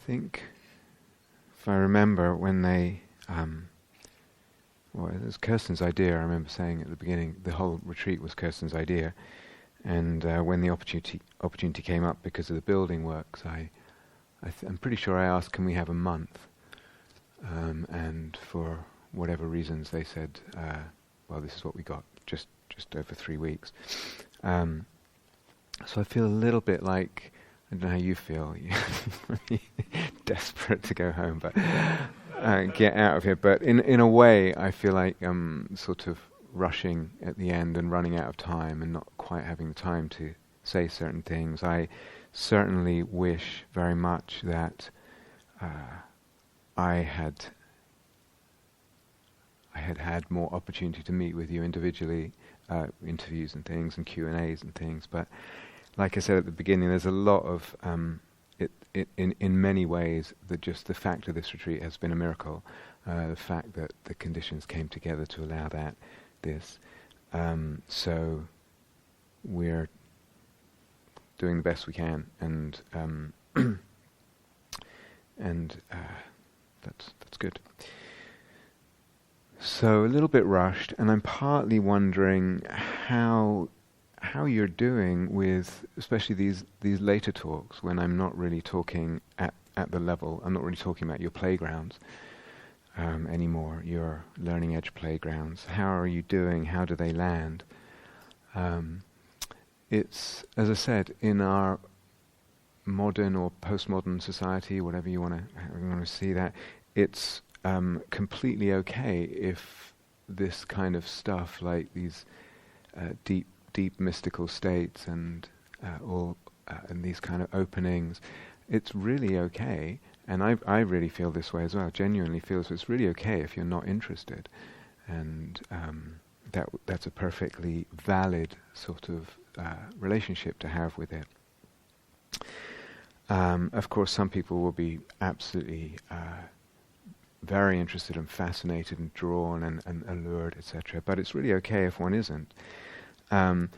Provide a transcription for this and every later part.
think, if I remember, when they, well, it was Kirsten's idea. I remember saying at the beginning, the whole retreat was Kirsten's idea, and when the opportunity came up because of the building works, I'm pretty sure I asked, can we have a month? And for whatever reasons, they said, well, this is what we got, just over 3 weeks. So I feel a little bit like, I don't know how you feel, desperate to go home, but get out of here. But in a way, I feel like I'm sort of rushing at the end and running out of time and not quite having the time to say certain things. I certainly wish very much that I had had more opportunity to meet with you individually, interviews and things and Q&As and things. But like I said at the beginning, there's a lot of in many ways just the fact of this retreat has been a miracle. The fact that the conditions came together to allow this. So we're doing the best we can, and that's good. So a little bit rushed, and I'm partly wondering how you're doing with, especially these later talks, when I'm not really talking at the level. I'm not really talking about your playgrounds anymore, your learning edge playgrounds. How are you doing? How do they land? It's, as I said, in our modern or postmodern society, whatever you want to see that, it's completely okay if this kind of stuff, like these deep mystical states and and these kind of openings, it's really okay. And I really feel this way as well. Genuinely feel so. It's really okay if you're not interested, and that's a perfectly valid sort of relationship to have with it. Of course, some people will be absolutely very interested and fascinated and drawn and allured, etc. But it's really okay if one isn't.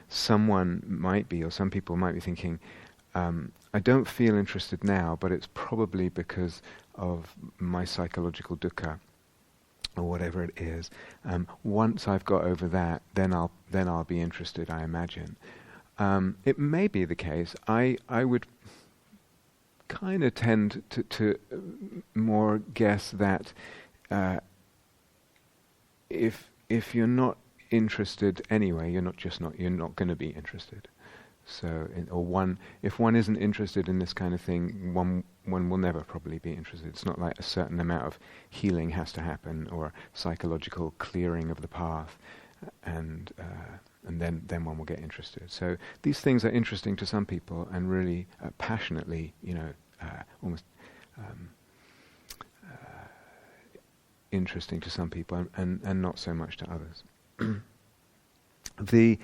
Someone might be, or some people might be thinking, I don't feel interested now, but it's probably because of my psychological dukkha, or whatever it is. Once I've got over that, then I'll be interested, I imagine. It may be the case. I would kind of tend to more guess that if you're not interested anyway, you're not going to be interested. So, if one isn't interested in this kind of thing, one will never probably be interested. It's not like a certain amount of healing has to happen or psychological clearing of the path, and then one will get interested. So these things are interesting to some people and really passionately, almost interesting to some people, and not so much to others. The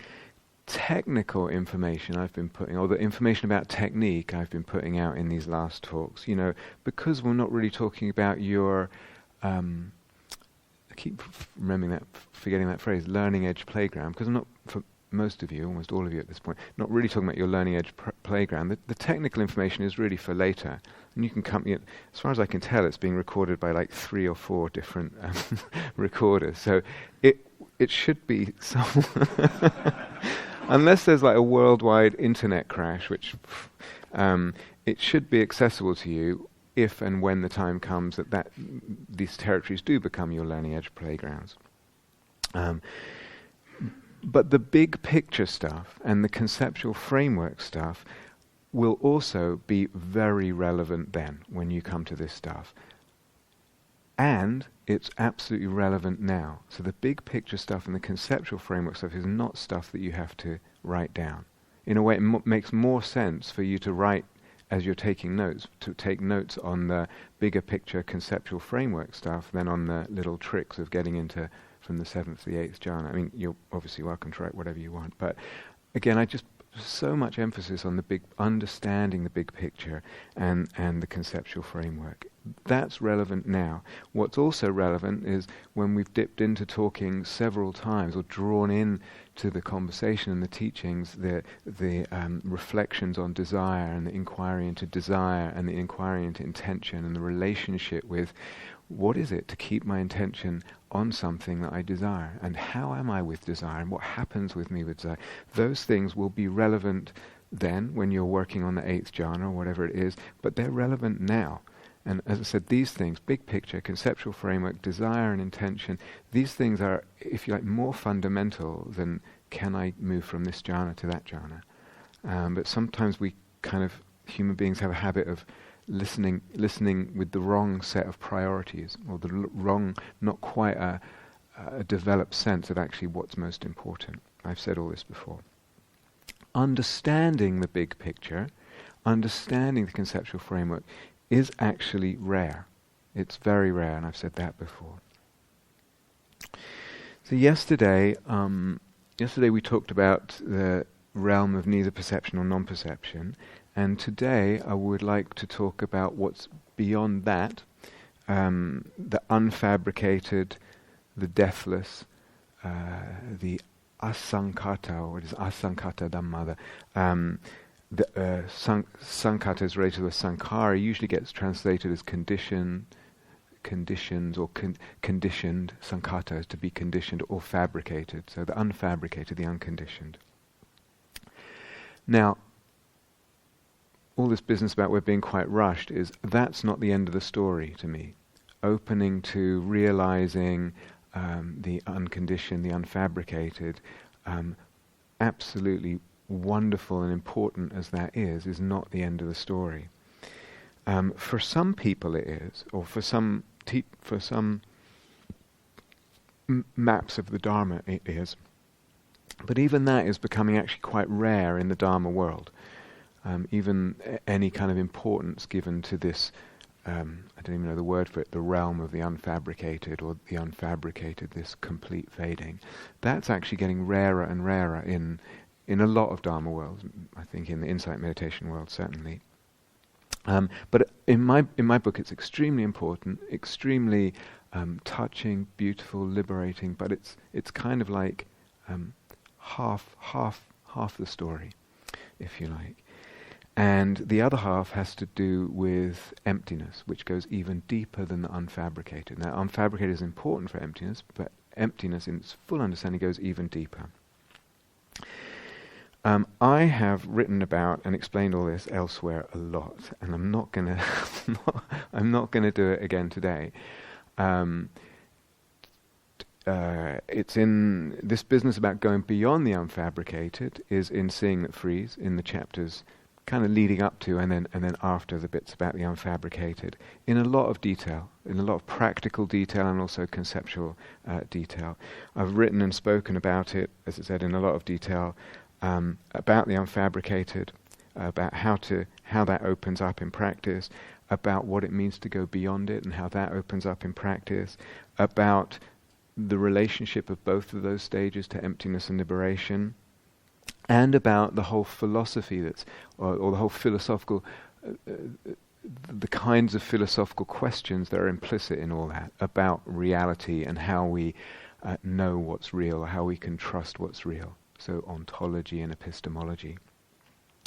technical information I've been putting, or the information about technique I've been putting out in these last talks, because we're not really talking about your, I keep forgetting that phrase, learning edge playground, because I'm not, for most of you, almost all of you at this point, not really talking about your learning edge playground. The technical information is really for later, and you can come, as far as I can tell, it's being recorded by like 3 or 4 different recorders, so it should be some unless there's like a worldwide internet crash, which it should be accessible to you if and when the time comes that these territories do become your learning edge playgrounds. But the big picture stuff and the conceptual framework stuff will also be very relevant then when you come to this stuff. And it's absolutely relevant now. So the big picture stuff and the conceptual framework stuff is not stuff that you have to write down. In a way, it makes more sense for you to write as you're taking notes, to take notes on the bigger picture conceptual framework stuff than on the little tricks of getting into from the 7th to the 8th jhana. I mean, you're obviously welcome to write whatever you want. But again, I just so much emphasis on the big, understanding the big picture and the conceptual framework. That's relevant now. What's also relevant is when we've dipped into talking several times or drawn in to the conversation and the teachings, the reflections on desire and the inquiry into desire and the inquiry into intention and the relationship with what is it to keep my intention on something that I desire, and how am I with desire, and what happens with me with desire. Those things will be relevant then when you're working on the 8th jhana or whatever it is, but they're relevant now. And as I said, these things, big picture, conceptual framework, desire and intention, these things are, if you like, more fundamental than can I move from this jhana to that jhana. But sometimes we kind of, human beings have a habit of listening with the wrong set of priorities, or the wrong, not quite a developed sense of actually what's most important. I've said all this before. Understanding the big picture, understanding the conceptual framework is actually rare. It's very rare, and I've said that before. So yesterday we talked about the realm of neither perception or non-perception, and today I would like to talk about what's beyond that, the unfabricated, the deathless, the asankata, or what is asankata Dhamma, the sankata is related to the sankhara, usually gets translated as conditions or conditioned. Sankata is to be conditioned or fabricated, so the unfabricated, the unconditioned. Now, all this business about we're being quite rushed that's not the end of the story to me. Opening to realizing the unconditioned, the unfabricated, absolutely wonderful and important as that is not the end of the story. For some people it is, or for some maps of the Dharma it is. But even that is becoming actually quite rare in the Dharma world. Even any kind of importance given to this, I don't even know the word for it, the realm of the unfabricated or the unfabricated, this complete fading. That's actually getting rarer and rarer in a lot of Dharma worlds. I think in the insight meditation world certainly. But in my book, it's extremely important, extremely touching, beautiful, liberating. But it's kind of like half the story, if you like. And the other half has to do with emptiness, which goes even deeper than the unfabricated. Now, unfabricated is important for emptiness, but emptiness in its full understanding goes even deeper. I have written about and explained all this elsewhere a lot, and I'm not gonna do it again today. It's in this business about going beyond the unfabricated is in Seeing That Frees, in the chapters kind of leading up to and then after the bits about the unfabricated, in a lot of detail, in a lot of practical detail and also conceptual detail. I've written and spoken about it, as I said, in a lot of detail, about the unfabricated, about how that opens up in practice, about what it means to go beyond it and how that opens up in practice, about the relationship of both of those stages to emptiness and liberation, and about the whole philosophy or the whole philosophical, the kinds of philosophical questions that are implicit in all that, about reality and how we know what's real, how we can trust what's real. So ontology and epistemology.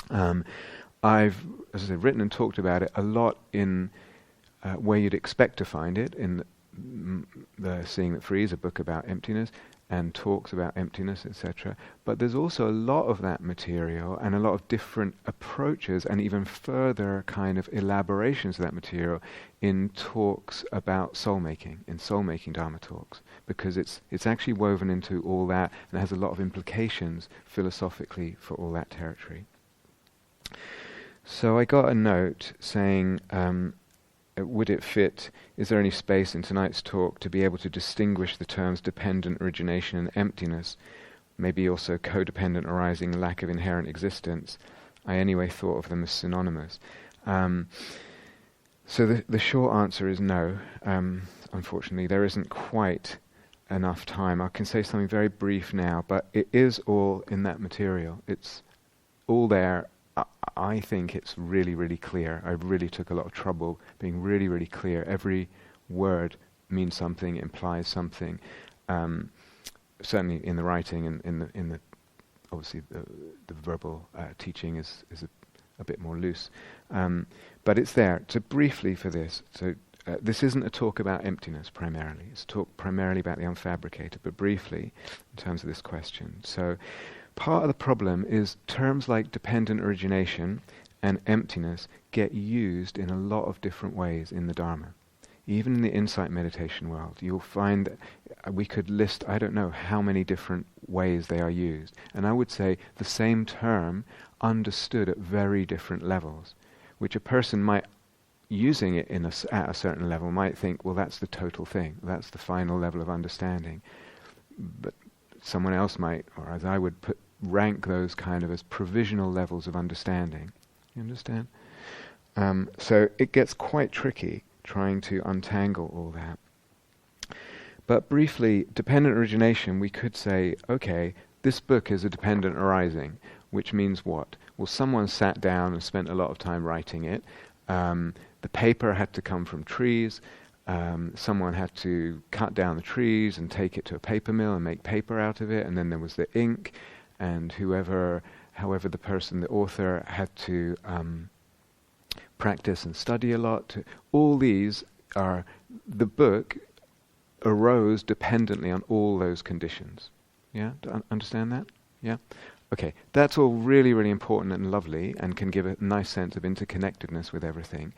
I've, as I said, written and talked about it a lot in where you'd expect to find it, in the Seeing That Frees, a book about emptiness, and talks about emptiness, etc. But there's also a lot of that material and a lot of different approaches and even further kind of elaborations of that material in talks about soul-making, in soul-making Dharma talks, because it's actually woven into all that and has a lot of implications philosophically for all that territory. So I got a note saying, would it fit, is there any space in tonight's talk to be able to distinguish the terms dependent origination and emptiness, maybe also codependent arising, lack of inherent existence? I anyway thought of them as synonymous. So the short answer is no. Unfortunately, there isn't quite enough time. I can say something very brief now, but it is all in that material. It's all there. I think it's really, really clear. I really took a lot of trouble being really, really clear. Every word means something, implies something. Certainly in the writing and in the obviously the verbal teaching is a bit more loose, but it's there. So briefly for this, this isn't a talk about emptiness primarily. It's a talk primarily about the unfabricated, but briefly in terms of this question. So part of the problem is terms like dependent origination and emptiness get used in a lot of different ways in the Dharma. Even in the insight meditation world, you'll find that we could list, I don't know how many different ways they are used. And I would say the same term understood at very different levels, which a person might, using it at a certain level, might think, well, that's the total thing, that's the final level of understanding. But someone else might, or as I would rank those kind of as provisional levels of understanding. You understand? So it gets quite tricky trying to untangle all that. But briefly, dependent origination, we could say, okay, this book is a dependent arising, which means what? Well, someone sat down and spent a lot of time writing it. The paper had to come from trees. Someone had to cut down the trees and take it to a paper mill and make paper out of it. And then there was the ink, and however the person, the author, had to practice and study a lot. All these are, the book arose dependently on all those conditions. Yeah? Understand that? Yeah? Okay, that's all really, really important and lovely and can give a nice sense of interconnectedness with everything.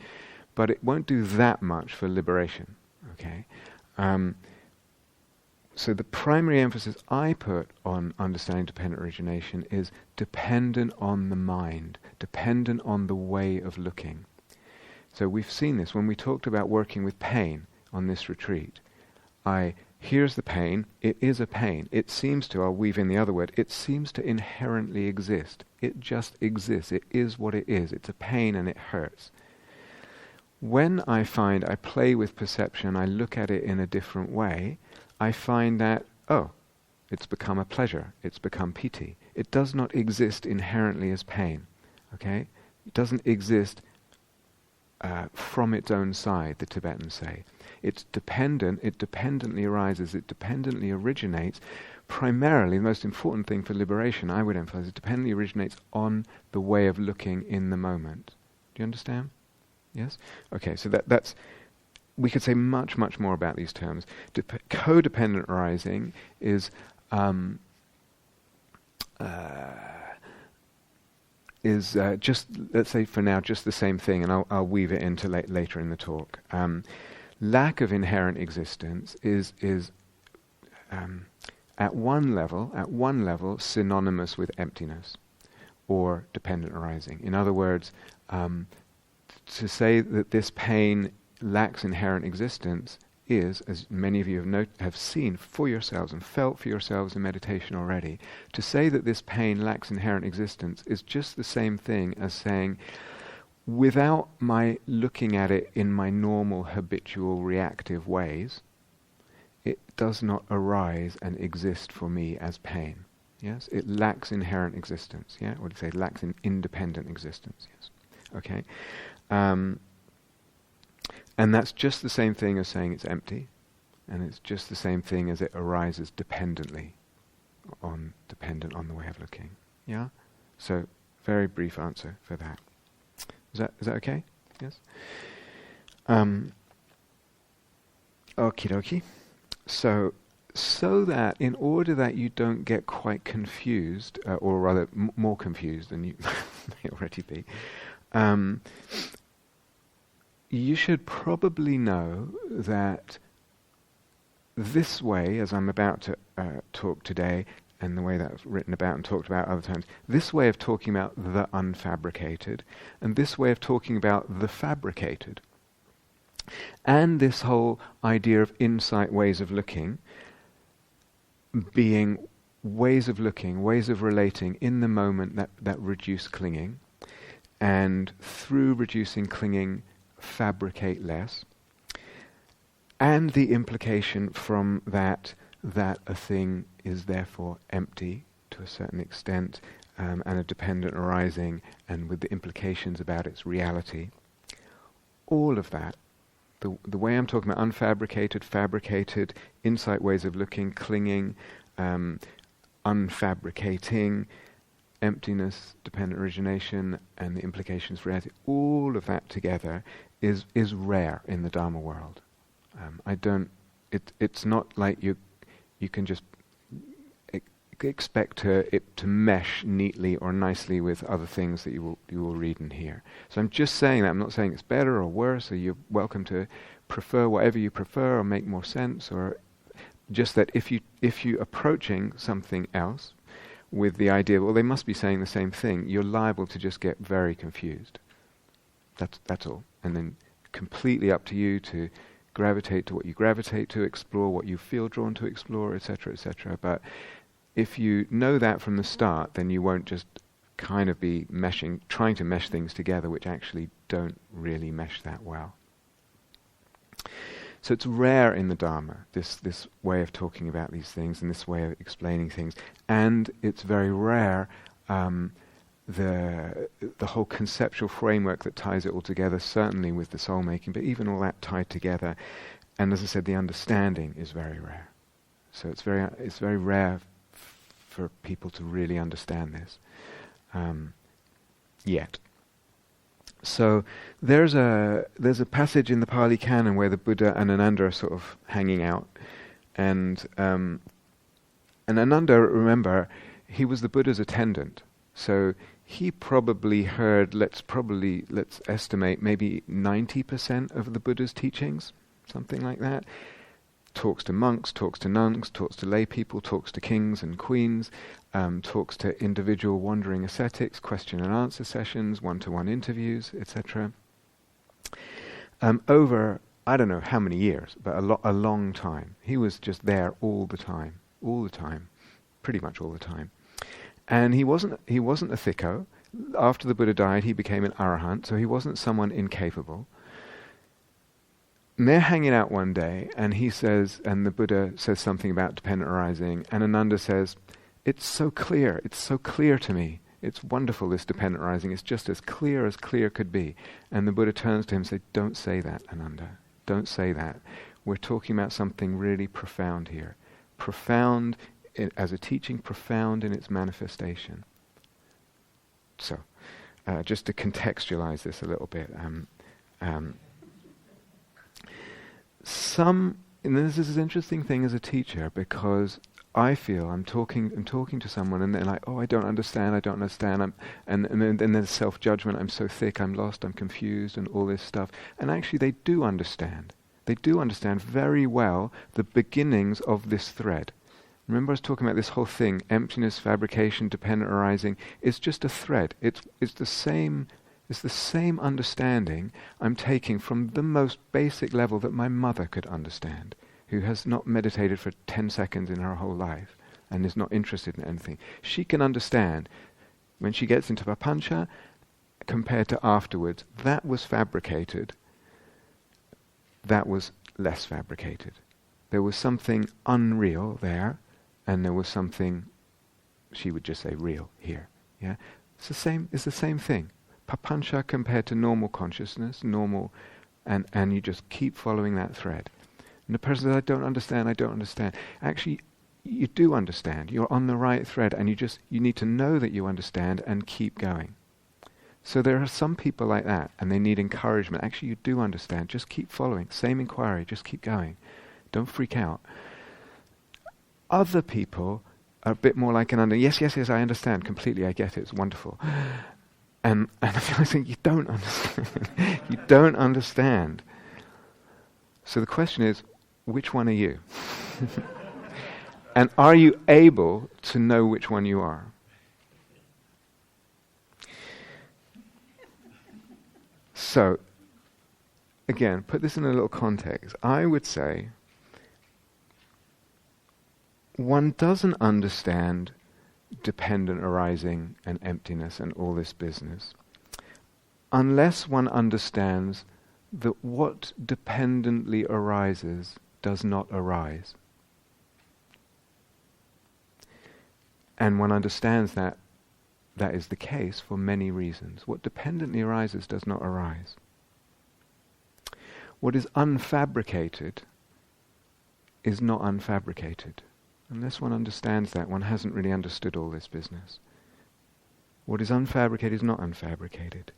But it won't do that much for liberation. Okay? So the primary emphasis I put on understanding dependent origination is dependent on the mind, dependent on the way of looking. So we've seen this when we talked about working with pain on this retreat. Here's the pain, it is a pain. It seems to, I'll weave in the other word, it seems to inherently exist. It just exists, it is what it is. It's a pain and it hurts. When I find I play with perception, I look at it in a different way, I find that, it's become a pleasure, it's become piti. It does not exist inherently as pain, okay? It doesn't exist from its own side, the Tibetans say. It's dependent, it dependently arises, it dependently originates. Primarily, the most important thing for liberation, I would emphasize, it dependently originates on the way of looking in the moment. Do you understand? Yes? Okay, so that's, we could say much, much more about these terms. Codependent arising is just, let's say for now, just the same thing, and I'll weave it into later in the talk. Lack of inherent existence is at one level synonymous with emptiness or dependent arising. In other words, to say that this pain lacks inherent existence is, as many of you have seen for yourselves and felt for yourselves in meditation already, to say that this pain lacks inherent existence is just the same thing as saying, without my looking at it in my normal habitual reactive ways, it does not arise and exist for me as pain. Yes, it lacks inherent existence. Yeah, or to say, lacks an independent existence. Yes, okay. And that's just the same thing as saying it's empty, and it's just the same thing as it arises dependent on the way of looking. Yeah? So, very brief answer for that. Is that okay? Yes? Okie dokie. So that in order that you don't get quite confused, or rather more confused than you may already be, you should probably know that this way, as I'm about to talk today, and the way that's written about and talked about other times, this way of talking about the unfabricated, and this way of talking about the fabricated, and this whole idea of insight ways of looking, being ways of looking, ways of relating in the moment that reduce clinging, and through reducing clinging, fabricate less, and the implication from that a thing is therefore empty to a certain extent, and a dependent arising, and with the implications about its reality. All of that, the way I'm talking about unfabricated, fabricated, insight ways of looking, clinging, unfabricating, emptiness, dependent origination, and the implications for reality, all of that together is rare in the Dharma world. It's not like you can just expect it to mesh neatly or nicely with other things that you will read and hear. So I'm just saying that. I'm not saying it's better or worse, or you're welcome to prefer whatever you prefer or make more sense, or just that if you approaching something else with the idea, well, they must be saying the same thing, you're liable to just get very confused. That's all. And then completely up to you to gravitate to what you gravitate to, explore what you feel drawn to explore, etc., etc. But if you know that from the start, then you won't just kind of be trying to mesh things together which actually don't really mesh that well. So it's rare in the Dharma, this way of talking about these things and this way of explaining things. And it's very rare, the whole conceptual framework that ties it all together, certainly with the soul making, but even all that tied together. And as I said, the understanding is very rare. So it's very rare for people to really understand this yet. So there's a passage in the Pali Canon where the Buddha and Ananda are sort of hanging out, and Ananda, remember, he was the Buddha's attendant, so he probably heard, let's estimate, maybe 90% of the Buddha's teachings, something like that. Talks to monks, talks to nuns, talks to lay people, talks to kings and queens, talks to individual wandering ascetics, question and answer sessions, one-to-one interviews, etc. Over, I don't know how many years, but a long time. He was just there all the time, pretty much all the time. And he wasn't a thicko. After the Buddha died, he became an arahant, so he wasn't someone incapable. And they're hanging out one day, and he says, and the Buddha says something about dependent arising, and Ananda says, it's so clear to me. It's wonderful, this dependent arising. It's just as clear could be. And the Buddha turns to him and says, don't say that, Ananda. Don't say that. We're talking about something really profound here. Profound as a teaching, profound in its manifestation. So, just to contextualize this a little bit, and this is an interesting thing as a teacher, because I feel I'm talking to someone and they're like, oh, I don't understand, and then there's self-judgment, I'm so thick, I'm lost, I'm confused, and all this stuff. And actually they do understand. They do understand very well the beginnings of this thread. Remember I was talking about this whole thing, emptiness, fabrication, dependent arising. It's just a thread. It's the same understanding I'm taking from the most basic level that my mother could understand, who has not meditated for 10 seconds in her whole life and is not interested in anything. She can understand when she gets into papancha compared to afterwards. That was fabricated. That was less fabricated. There was something unreal there, and there was something, she would just say, real here. Yeah, it's the same thing. Papancha compared to normal consciousness, and you just keep following that thread. And the person says, I don't understand. Actually, you do understand. You're on the right thread, and you need to know that you understand and keep going. So there are some people like that, and they need encouragement. Actually, you do understand. Just keep following. Same inquiry. Just keep going. Don't freak out. Other people are a bit more like an under. Yes, I understand completely. I get it. It's wonderful. And I think you don't understand. You don't understand. So the question is, which one are you? And are you able to know which one you are? So, again, put this in a little context. I would say one doesn't understand dependent arising and emptiness and all this business unless one understands that what dependently arises does not arise. And one understands that that is the case for many reasons. What dependently arises does not arise. What is unfabricated is not unfabricated. Unless one understands that, one hasn't really understood all this business. What is unfabricated is not unfabricated.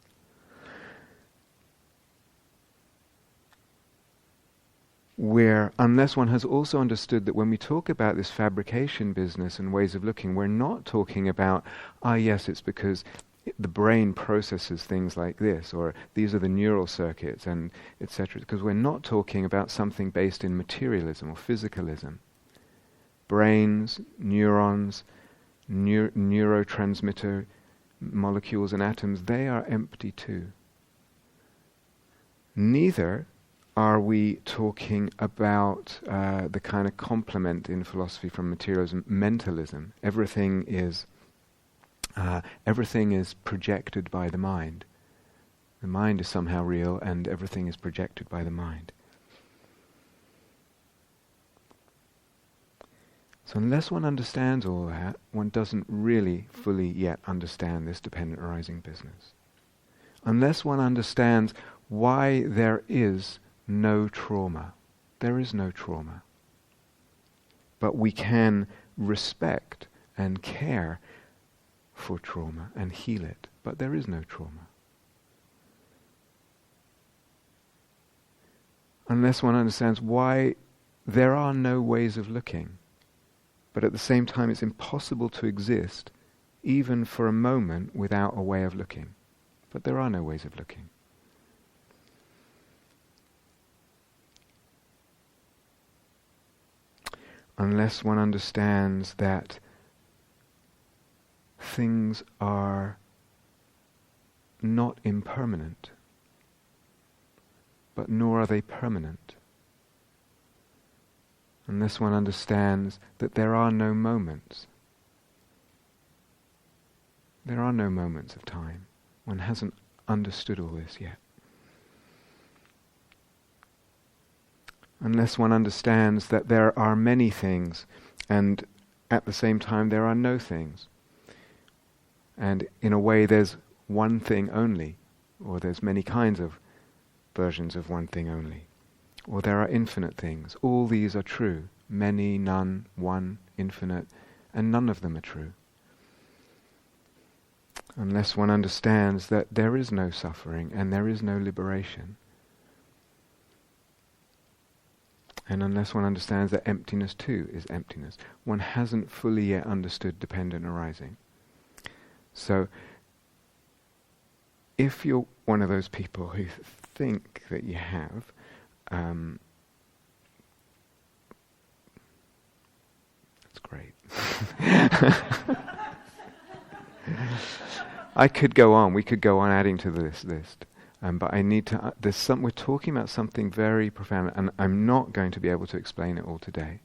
Where, unless one has also understood that when we talk about this fabrication business and ways of looking, we're not talking about, yes, it's because the brain processes things like this, or these are the neural circuits, and etc. Because we're not talking about something based in materialism or physicalism. Brains, neurons, neurotransmitter molecules and atoms, they are empty too. Neither are we talking about the kind of complement in philosophy from materialism, mentalism. Everything is projected by the mind. The mind is somehow real, and everything is projected by the mind. So unless one understands all that, one doesn't really fully yet understand this dependent arising business. Unless one understands why there is no trauma. There is no trauma. But we can respect and care for trauma and heal it. But there is no trauma. Unless one understands why there are no ways of looking. But at the same time it's impossible to exist even for a moment without a way of looking. But there are no ways of looking. Unless one understands that things are not impermanent, but nor are they permanent. Unless one understands that there are no moments. There are no moments of time. One hasn't understood all this yet. Unless one understands that there are many things and at the same time there are no things. And in a way there's one thing only, or there's many kinds of versions of one thing only. Or there are infinite things. All these are true. Many, none, one, infinite, and none of them are true. Unless one understands that there is no suffering and there is no liberation. And unless one understands that emptiness too is emptiness, one hasn't fully yet understood dependent arising. So, if you're one of those people who think that you have, that's great. I could go on. We could go on adding to this list. But I need to. We're talking about something very profound, and I'm not going to be able to explain it all today.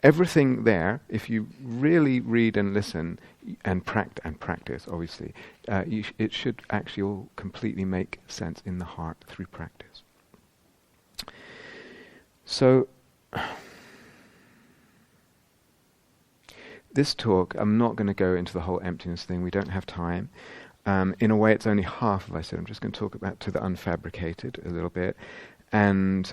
Everything there, if you really read and listen and practice, obviously, it should actually all completely make sense in the heart through practice. So, this talk, I'm not going to go into the whole emptiness thing. We don't have time. In a way, it's only half of what I said. I'm just going to talk about to the unfabricated a little bit, and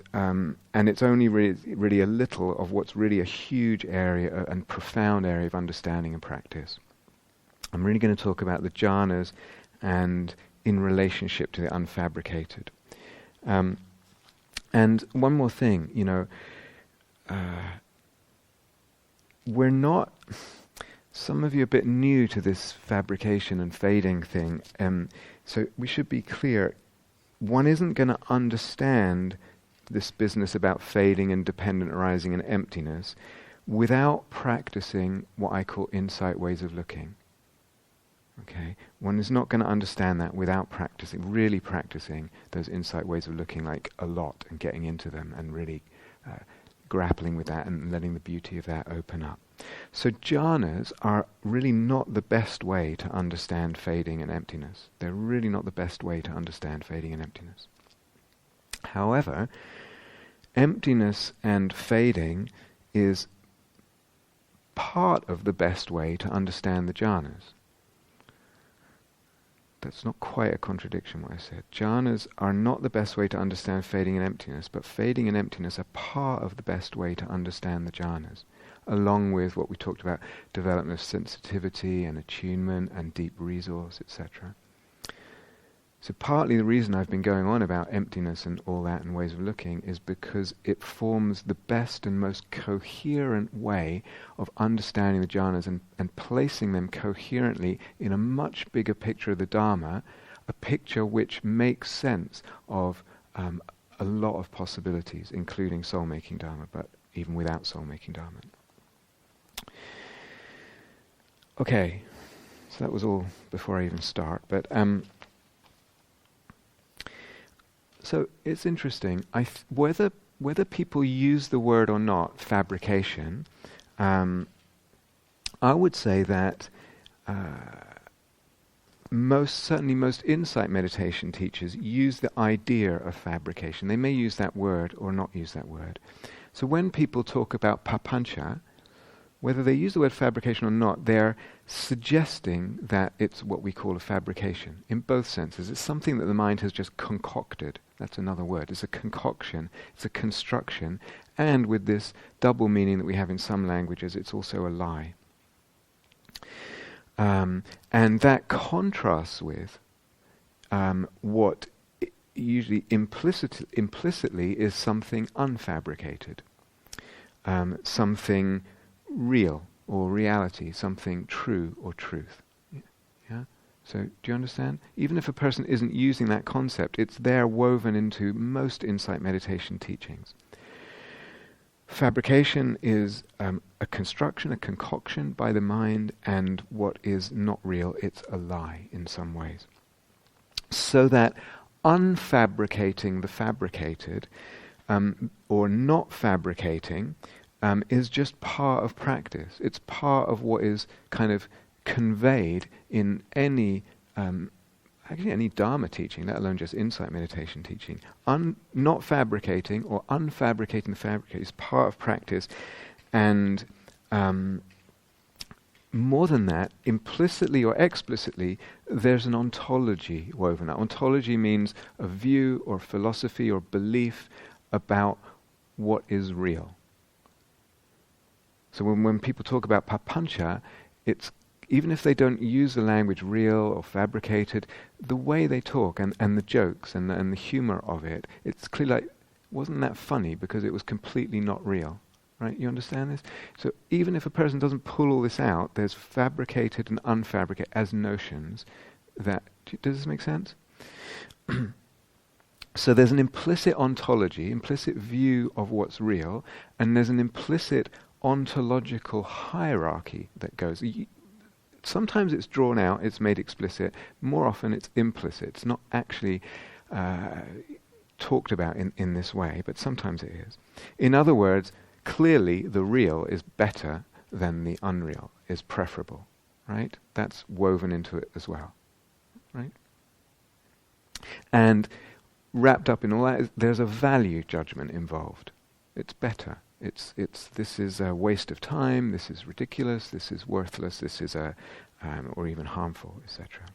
it's only really a little of what's really a huge area and profound area of understanding and practice. I'm really going to talk about the jhanas and in relationship to the unfabricated. And one more thing, we're not. Some of you are a bit new to this fabrication and fading thing, so we should be clear. One isn't going to understand this business about fading and dependent arising and emptiness without practicing what I call insight ways of looking. Okay, one is not going to understand that without really practicing those insight ways of looking like a lot and getting into them and really grappling with that and letting the beauty of that open up. So jhanas are really not the best way to understand fading and emptiness. They're really not the best way to understand fading and emptiness. However, emptiness and fading is part of the best way to understand the jhanas. That's not quite a contradiction what I said. Jhanas are not the best way to understand fading and emptiness, but fading and emptiness are part of the best way to understand the jhanas, along with what we talked about, development of sensitivity and attunement and deep resource, etc. So partly the reason I've been going on about emptiness and all that and ways of looking is because it forms the best and most coherent way of understanding the jhanas and placing them coherently in a much bigger picture of the Dharma, a picture which makes sense of a lot of possibilities, including soul-making Dharma, but even without soul-making Dharma. Okay, so that was all before I even start, but so it's interesting. Whether people use the word or not, fabrication, I would say that most insight meditation teachers use the idea of fabrication. They may use that word or not use that word. So when people talk about papancha, whether they use the word fabrication or not, they're suggesting that it's what we call a fabrication, in both senses. It's something that the mind has just concocted. That's another word. It's a concoction. It's a construction. And with this double meaning that we have in some languages, it's also a lie. And that contrasts with what usually implicitly is something unfabricated, something real or reality, something true or truth. Yeah? So do you understand? Even if a person isn't using that concept, it's there woven into most insight meditation teachings. Fabrication is a construction, a concoction by the mind, and what is not real, it's a lie in some ways. So that unfabricating the fabricated, or not fabricating, is just part of practice. It's part of what is kind of conveyed in any any Dharma teaching, let alone just insight meditation teaching. Not fabricating or unfabricating the fabricate is part of practice, and more than that, implicitly or explicitly, there's an ontology woven. Ontology means a view or philosophy or belief about what is real. So when people talk about papancha, it's even if they don't use the language real or fabricated, the way they talk and the jokes and the humor of it, it's clearly like, wasn't that funny because it was completely not real, right? You understand this? So even if a person doesn't pull all this out, there's fabricated and unfabricated as notions that, does this make sense? So there's an implicit ontology, implicit view of what's real, and there's an implicit ontological hierarchy that goes. Sometimes it's drawn out, it's made explicit. More often it's implicit. It's not actually talked about in this way, but sometimes it is. In other words, clearly the real is better than the unreal, is preferable, right? That's woven into it as well, right? And wrapped up in all that, there's a value judgment involved. It's better. This is a waste of time, this is ridiculous, this is worthless, this is or even harmful, etc.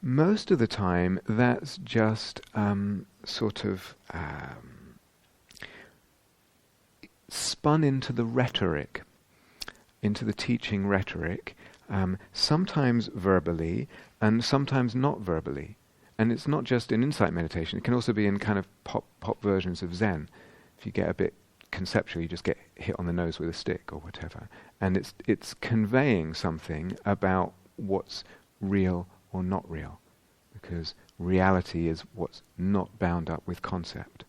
Most of the time, that's just sort of spun into the rhetoric, into the teaching rhetoric, sometimes verbally and sometimes not verbally. And it's not just in insight meditation, it can also be in kind of pop versions of Zen. If you get a bit conceptually, you just get hit on the nose with a stick or whatever, and it's conveying something about what's real or not real, because reality is what's not bound up with concept.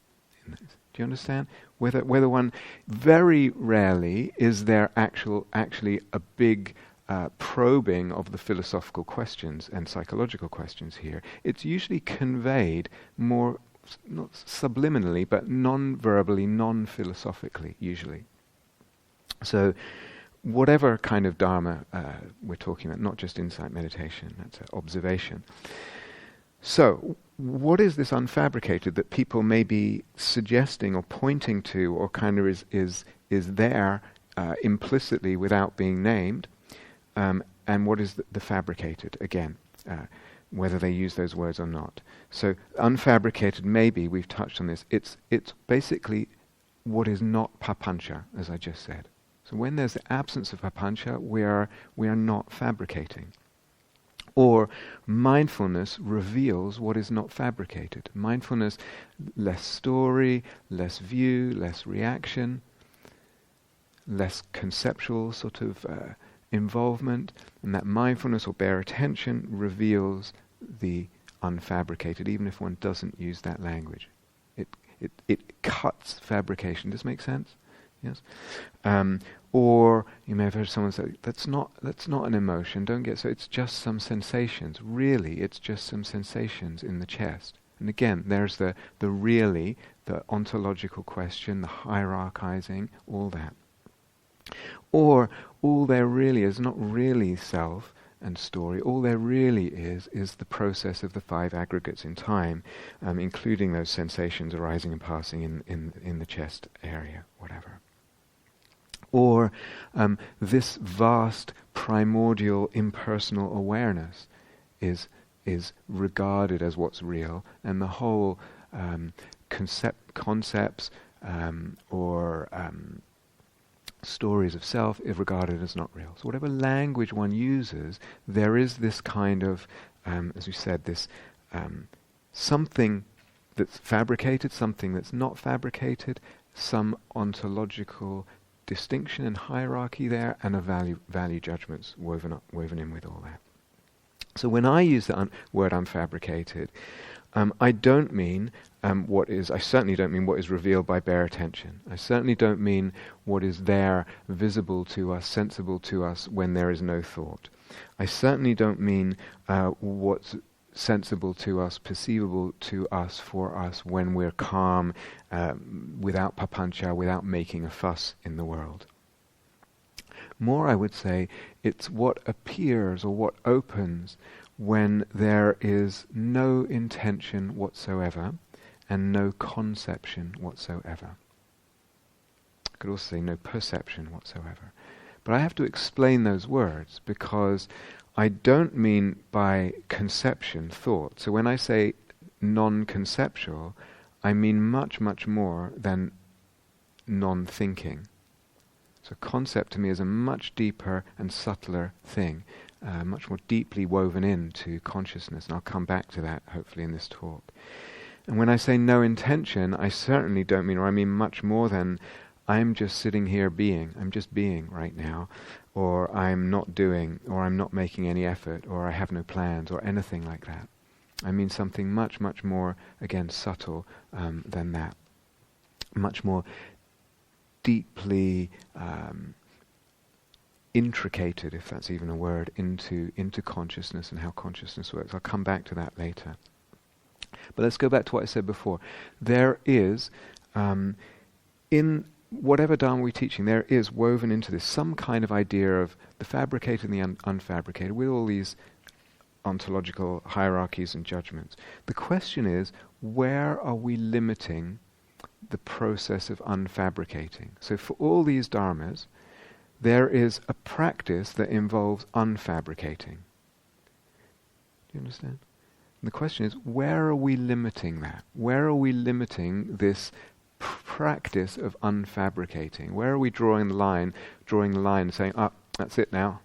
Do you understand? Whether one, very rarely is there actually a big probing of the philosophical questions and psychological questions here. It's usually conveyed more, not subliminally, but non-verbally, non-philosophically, usually. So whatever kind of Dharma we're talking about, not just insight meditation, that's observation. So what is this unfabricated that people may be suggesting or pointing to, or kind of is there implicitly without being named, and what is the fabricated, again, whether they use those words or not. So unfabricated, maybe, we've touched on this, it's basically what is not papancha, as I just said. So when there's the absence of papancha, we are not fabricating. Or mindfulness reveals what is not fabricated. Mindfulness, less story, less view, less reaction, less conceptual sort of involvement, and that mindfulness or bare attention reveals the unfabricated, even if one doesn't use that language. It cuts fabrication. Does this make sense? Yes. Or you may have heard someone say, that's not an emotion, don't get so, it's just some sensations. Really, it's just some sensations in the chest. And again, there's the really, the ontological question, the hierarchizing, all that. Or all there really is not really self and story. All there really is the process of the five aggregates in time, including those sensations arising and passing in the chest area, whatever. Or this vast primordial impersonal awareness is regarded as what's real, and the whole concepts or stories of self is regarded as not real. So whatever language one uses, there is this kind of, as we said, this something that's fabricated, something that's not fabricated, some ontological distinction and hierarchy there, and a value judgments woven in with all that. So when I use the word unfabricated, I don't mean I certainly don't mean what is revealed by bare attention. I certainly don't mean what is there, visible to us, sensible to us when there is no thought. I certainly don't mean what's sensible to us, perceivable to us, for us when we're calm, without papancha, without making a fuss in the world. More, I would say, it's what appears or what opens when there is no intention whatsoever and no conception whatsoever. I could also say no perception whatsoever. But I have to explain those words because I don't mean by conception thought. So when I say non-conceptual, I mean much, much more than non-thinking. So concept to me is a much deeper and subtler thing, much more deeply woven into consciousness, and I'll come back to that hopefully in this talk. And when I say no intention, I certainly don't mean, or I mean much more than I'm just sitting here being, I'm just being right now, or I'm not doing, or I'm not making any effort, or I have no plans, or anything like that. I mean something much, much more, again, subtle than that. Much more deeply intricated, if that's even a word, into consciousness and how consciousness works. I'll come back to that later. But let's go back to what I said before. There is, in whatever Dharma we're teaching, there is woven into this some kind of idea of the fabricated and the unfabricated, with all these ontological hierarchies and judgments. The question is, where are we limiting the process of unfabricating? So for all these dharmas, there is a practice that involves unfabricating. Do you understand? And the question is, where are we limiting that? Where are we limiting this practice of unfabricating? Where are we drawing the line and saying, that's it now,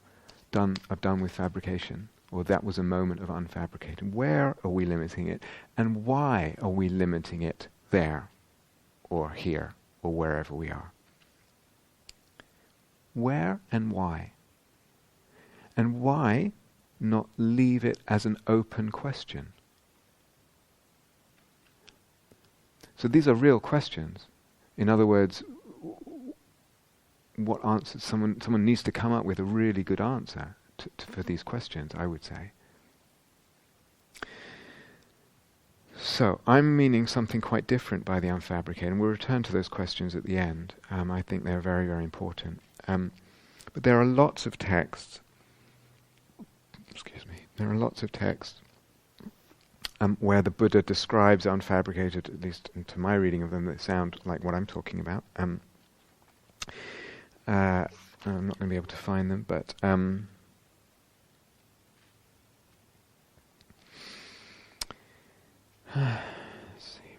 done, I've done with fabrication, or that was a moment of unfabricating? Where are we limiting it, and why are we limiting it there, or here, or wherever we are? Where and why? And why not leave it as an open question? So these are real questions. In other words, what answer? Someone needs to come up with a really good answer for these questions, I would say. So I'm meaning something quite different by the unfabricated, and we'll return to those questions at the end. I think they're very, very important. But there are lots of texts. There are lots of texts where the Buddha describes unfabricated, at least to my reading of them, that sound like what I'm talking about. I'm not going to be able to find them, but let's see.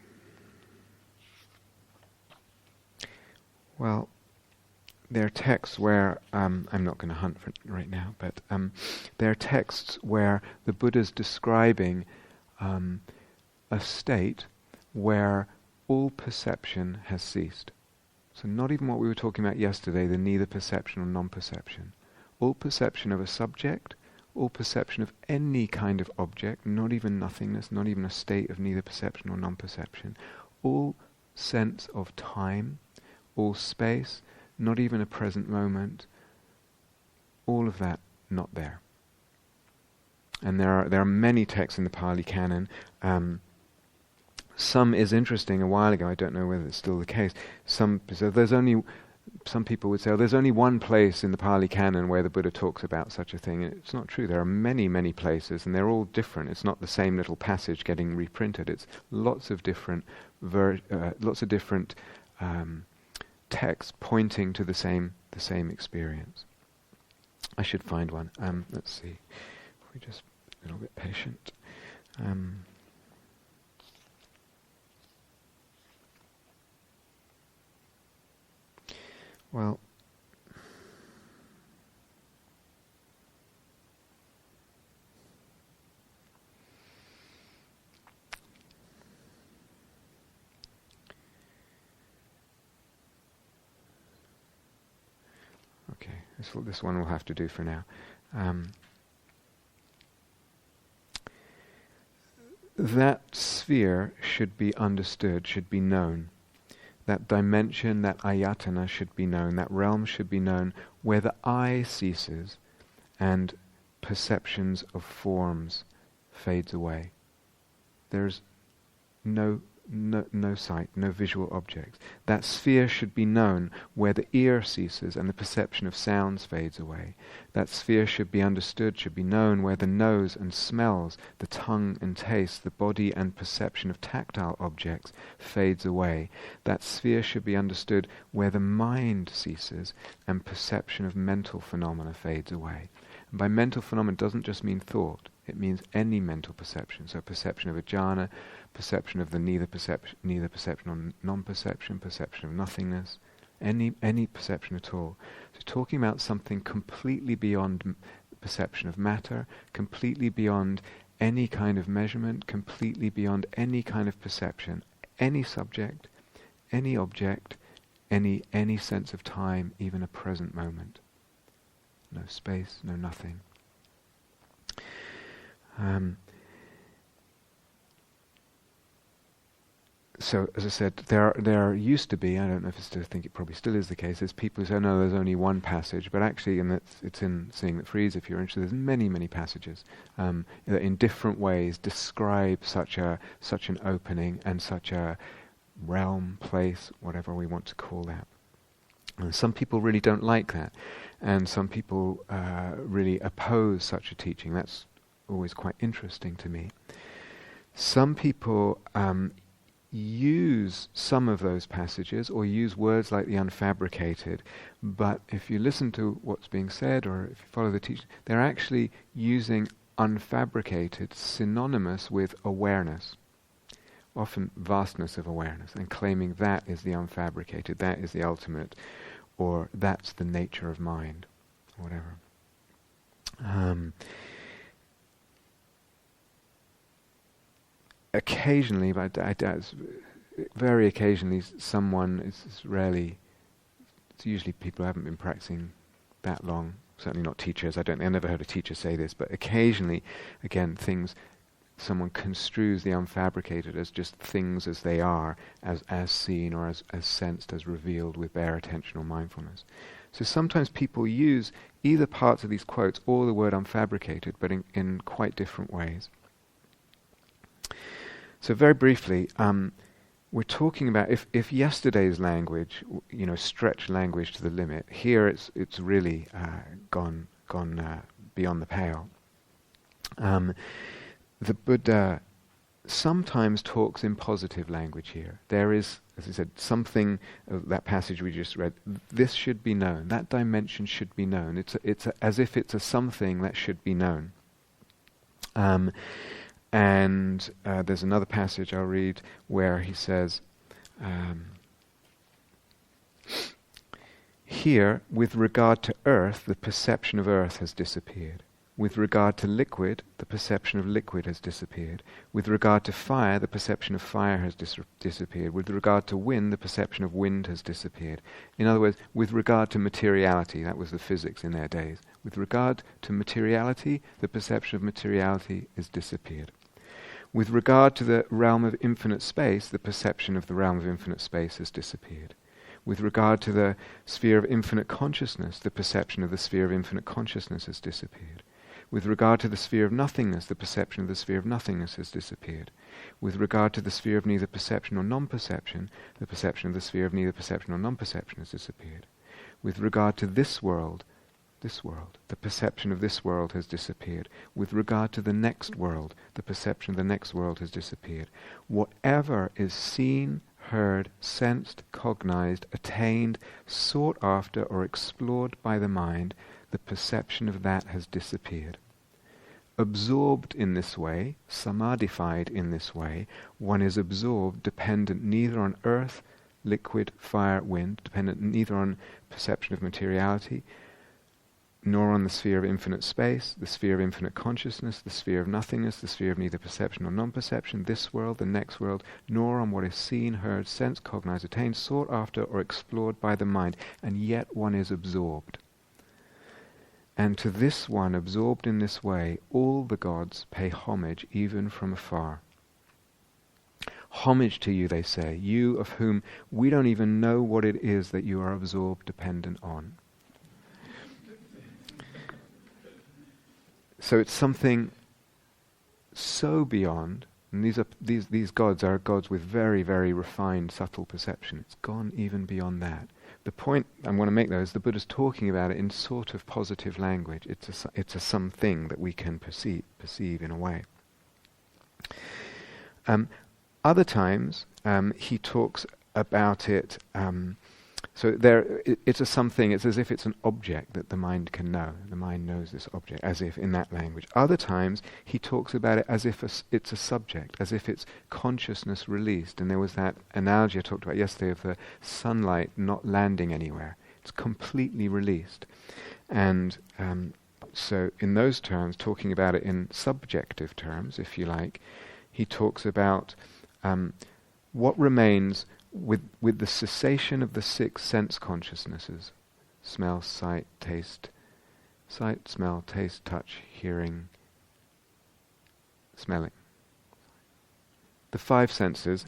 Well, there are texts where, I'm not going to hunt for it right now, but there are texts where the Buddha's describing a state where all perception has ceased. So not even what we were talking about yesterday, the neither perception or non-perception. All perception of a subject, all perception of any kind of object, not even nothingness, not even a state of neither perception or non-perception, all sense of time, all space, not even a present moment, all of that not there. And there are many texts in the Pali Canon. Some is interesting. A while ago, I don't know whether it's still the case. Some people would say, oh, there's only one place in the Pali Canon where the Buddha talks about such a thing. And it's not true. There are many, many places, and they're all different. It's not the same little passage getting reprinted. It's lots of different texts pointing to the same experience. I should find one. Let's see. We're just a little bit patient. Well, okay, this one will have to do for now. That sphere should be understood, should be known. That dimension, that ayatana should be known, that realm should be known, where the I ceases and perceptions of forms fades away. There's no sight, no visual objects. That sphere should be known where the ear ceases and the perception of sounds fades away. That sphere should be understood, should be known where the nose and smells, the tongue and taste, the body and perception of tactile objects fades away. That sphere should be understood where the mind ceases and perception of mental phenomena fades away. And by mental phenomena, it doesn't just mean thought. It means any mental perception. So perception of a jhana, perception of the neither perception or non-perception, perception of nothingness, any perception at all. So talking about something completely beyond perception of matter, completely beyond any kind of measurement, completely beyond any kind of perception, any subject, any object, any sense of time, even a present moment. No space, no nothing. So, as I said, there used to be, I don't know if I think it probably still is the case, there's people who say, no, there's only one passage, but actually, and it's in Seeing That Frees, if you're interested, there's many, many passages that in different ways describe such an opening and such a realm, place, whatever we want to call that. And some people really don't like that, and some people really oppose such a teaching. That's always quite interesting to me. Some people use some of those passages or use words like the unfabricated, but if you listen to what's being said or if you follow the teaching, they're actually using unfabricated synonymous with awareness, often vastness of awareness, and claiming that is the unfabricated, that is the ultimate, or that's the nature of mind, or whatever. Occasionally, but very occasionally, someone, it's rarely, it's usually people who haven't been practicing that long, certainly not teachers, I never heard a teacher say this, but occasionally, again, someone construes the unfabricated as just things as they are, as seen or as sensed, as revealed with bare attention or mindfulness. So sometimes people use either parts of these quotes or the word unfabricated, but in quite different ways. So very briefly, we're talking about if yesterday's language, stretched language to the limit, here it's really gone beyond the pale. The Buddha sometimes talks in positive language here. There is, as I said, something of that passage we just read. This should be known. That dimension should be known. It's as if it's a something that should be known. And there's another passage I'll read where he says, here, with regard to earth, the perception of earth has disappeared. With regard to liquid, the perception of liquid has disappeared. With regard to fire, the perception of fire has disappeared. With regard to wind, the perception of wind has disappeared. In other words, with regard to materiality, that was the physics in their days. With regard to materiality, the perception of materiality has disappeared. With regard to the realm of infinite space, the perception of the realm of infinite space has disappeared. With regard to the sphere of infinite consciousness, the perception of the sphere of infinite consciousness has disappeared. With regard to the sphere of nothingness, the perception of the sphere of nothingness has disappeared. With regard to the sphere of neither perception or non-perception, the perception of the sphere of neither perception or non-perception has disappeared. With regard to this world, the perception of this world has disappeared. With regard to the next world, the perception of the next world has disappeared. Whatever is seen, heard, sensed, cognized, attained, sought after, or explored by the mind, the perception of that has disappeared. Absorbed in this way, samadhified in this way, one is absorbed, dependent neither on earth, liquid, fire, wind, dependent neither on perception of materiality, nor on the sphere of infinite space, the sphere of infinite consciousness, the sphere of nothingness, the sphere of neither perception or non-perception, this world, the next world, nor on what is seen, heard, sensed, cognized, attained, sought after, or explored by the mind, and yet one is absorbed. And to this one, absorbed in this way, all the gods pay homage, even from afar. Homage to you, they say, you of whom we don't even know what it is that you are absorbed, dependent on. So it's something so beyond, and these gods are gods with very, very refined, subtle perception. It's gone even beyond that. The point I want to make, though, is the Buddha's talking about it in sort of positive language. It's a something that we can perceive in a way. Other times, he talks about it. So it's a something. It's as if it's an object that the mind can know. The mind knows this object, as if in that language. Other times, he talks about it as if it's a subject, as if it's consciousness released. And there was that analogy I talked about yesterday of the sunlight not landing anywhere. It's completely released. And so in those terms, talking about it in subjective terms, if you like, he talks about what remains with the cessation of the 6 sense consciousnesses: smell, sight, smell, taste, touch, hearing, smelling. The 5 senses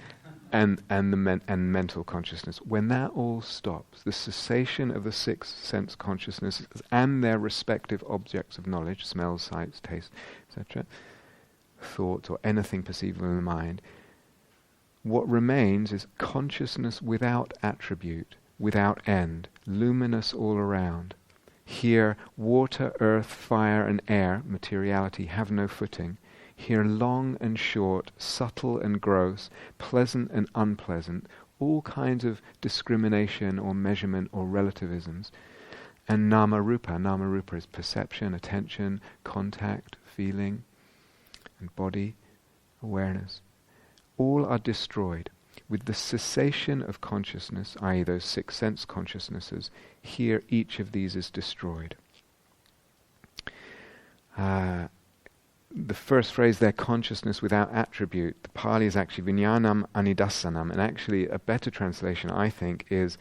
and mental consciousness. When that all stops, the cessation of the 6 sense consciousnesses and their respective objects of knowledge, smells, sights, taste, etc., thoughts or anything perceivable in the mind, what remains is consciousness without attribute, without end, luminous all around. Here, water, earth, fire and air, materiality, have no footing. Here, long and short, subtle and gross, pleasant and unpleasant, all kinds of discrimination or measurement or relativisms. And nama-rupa. Nama-rupa is perception, attention, contact, feeling, and body, awareness. All are destroyed. With the cessation of consciousness, i.e. those 6 sense consciousnesses, here each of these is destroyed. The first phrase there, consciousness without attribute, the Pali is actually vijnanam anidasanam, and actually a better translation, I think, is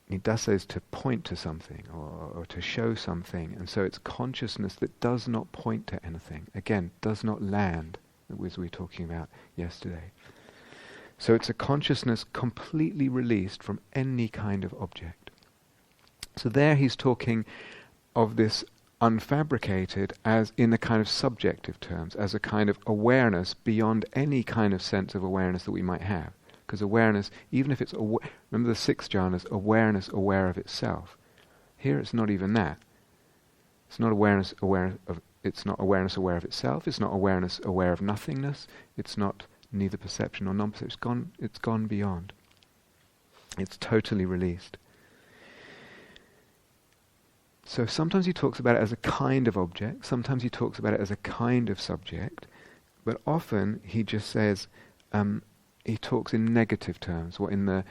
nidasa is to point to something or to show something, and so it's consciousness that does not point to anything. Again, does not land, as we were talking about yesterday. So it's a consciousness completely released from any kind of object. So there he's talking of this unfabricated as in a kind of subjective terms, as a kind of awareness beyond any kind of sense of awareness that we might have. Because awareness, even if it's, remember the 6 jhanas, awareness aware of itself. Here it's not even that. It's not awareness aware of It's not awareness aware of itself. It's not awareness aware of nothingness. It's not neither perception nor non-perception. It's gone beyond. It's totally released. So sometimes he talks about it as a kind of object. Sometimes he talks about it as a kind of subject. But often he just says, he talks in negative terms, or in the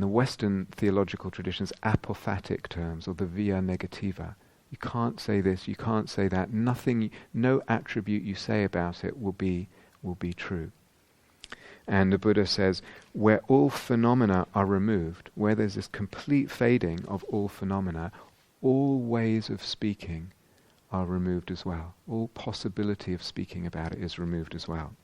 Western theological traditions, apophatic terms, or the via negativa. You can't say this, you can't say that. Nothing, no attribute you say about it will be true. And the Buddha says, where all phenomena are removed, where there's this complete fading of all phenomena, all ways of speaking are removed as well. All possibility of speaking about it is removed as well.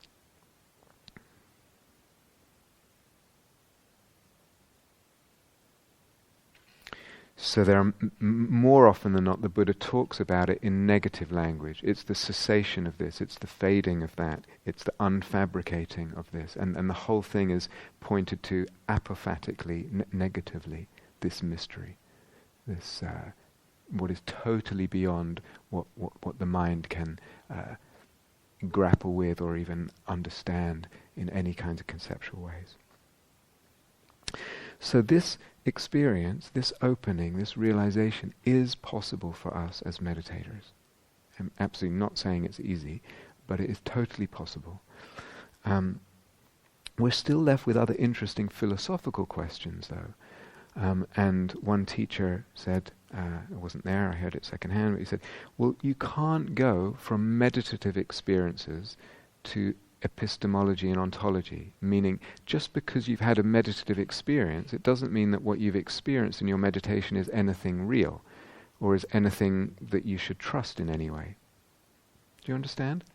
So there are more often than not, the Buddha talks about it in negative language. It's the cessation of this, it's the fading of that, it's the unfabricating of this, and the whole thing is pointed to apophatically, negatively, this mystery, this what is totally beyond what the mind can grapple with or even understand in any kinds of conceptual ways. So this experience, this opening, this realization is possible for us as meditators. I'm absolutely not saying it's easy, but it is totally possible. We're still left with other interesting philosophical questions, though. And one teacher said, I wasn't there, I heard it secondhand, but he said, well, you can't go from meditative experiences to epistemology and ontology, meaning just because you've had a meditative experience, it doesn't mean that what you've experienced in your meditation is anything real, or is anything that you should trust in any way. Do you understand?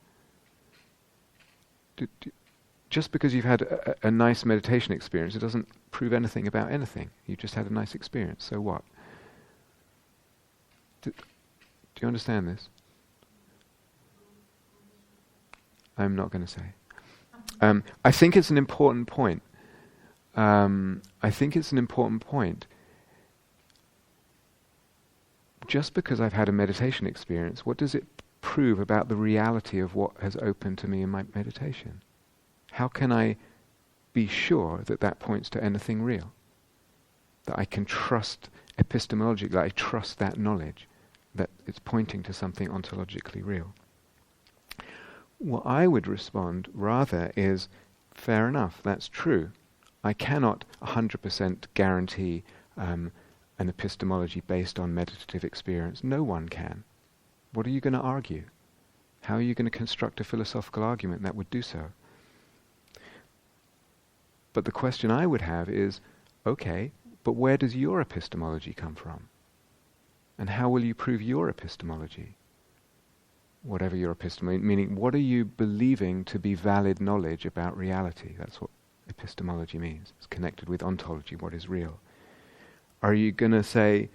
Just because you've had a nice meditation experience, it doesn't prove anything about anything. You just had a nice experience, so what? Do you understand this? I'm not going to say. I think it's an important point. Just because I've had a meditation experience, what does it prove about the reality of what has opened to me in my meditation? How can I be sure that that points to anything real? That I can trust epistemology, that I trust that knowledge, that it's pointing to something ontologically real? What I would respond rather is, fair enough, that's true. I cannot 100% guarantee an epistemology based on meditative experience. No one can. What are you going to argue? How are you going to construct a philosophical argument that would do so? But the question I would have is, okay, but where does your epistemology come from? And how will you prove your epistemology? Whatever your epistemology, meaning what are you believing to be valid knowledge about reality? That's what epistemology means. It's connected with ontology, what is real. Are you going to say,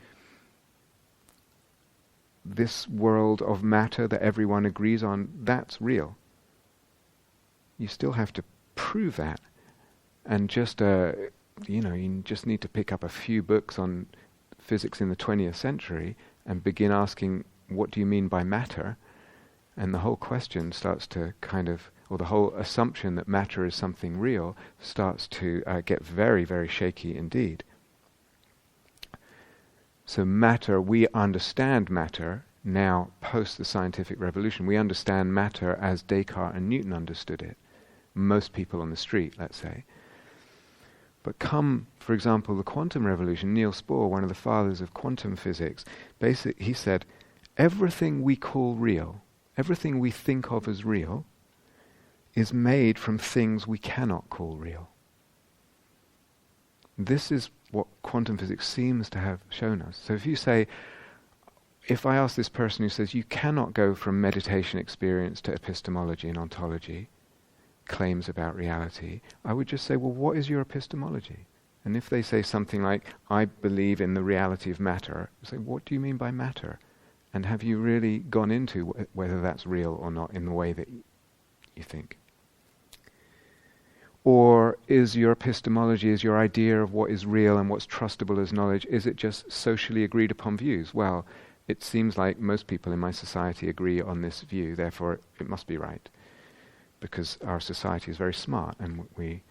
this world of matter that everyone agrees on, that's real? You still have to prove that. And just, you just need to pick up a few books on physics in the 20th century and begin asking, what do you mean by matter? And the whole question starts to or the whole assumption that matter is something real starts to get very, very shaky indeed. So matter, we understand matter now post the scientific revolution. We understand matter as Descartes and Newton understood it. Most people on the street, let's say. But come, for example, the quantum revolution, Niels Bohr, one of the fathers of quantum physics, basically he said, everything we call real, everything we think of as real, is made from things we cannot call real. This is what quantum physics seems to have shown us. So if I ask this person who says you cannot go from meditation experience to epistemology and ontology, claims about reality, I would just say, well, what is your epistemology? And if they say something like, I believe in the reality of matter, I say, what do you mean by matter? And have you really gone into whether that's real or not in the way that you think? Or is your epistemology, is your idea of what is real and what's trustable as knowledge, is it just socially agreed upon views? Well, it seems like most people in my society agree on this view, therefore it must be right. Because our society is very smart and we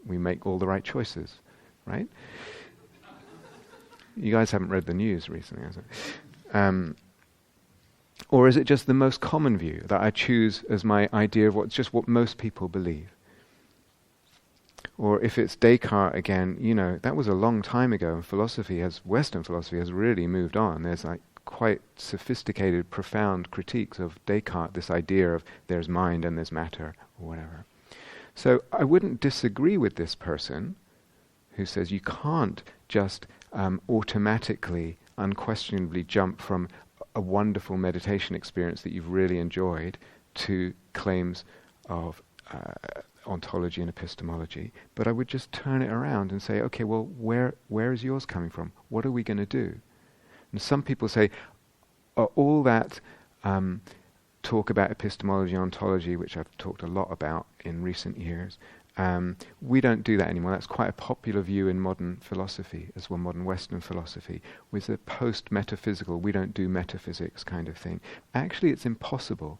make all the right choices, right? You guys haven't read the news recently, has it? Or is it just the most common view that I choose as my idea of what most people believe? Or if it's Descartes again, that was a long time ago, and Western philosophy has really moved on. There's like quite sophisticated, profound critiques of Descartes, this idea of there's mind and there's matter, or whatever. So I wouldn't disagree with this person who says you can't just automatically, unquestionably jump from a wonderful meditation experience that you've really enjoyed to claims of ontology and epistemology. But I would just turn it around and say, okay, well, where is yours coming from? What are we going to do? And some people say, all that talk about epistemology and ontology, which I've talked a lot about in recent years, we don't do that anymore. That's quite a popular view in modern philosophy as well, modern Western philosophy, with the post-metaphysical, we don't do metaphysics kind of thing. Actually, it's impossible.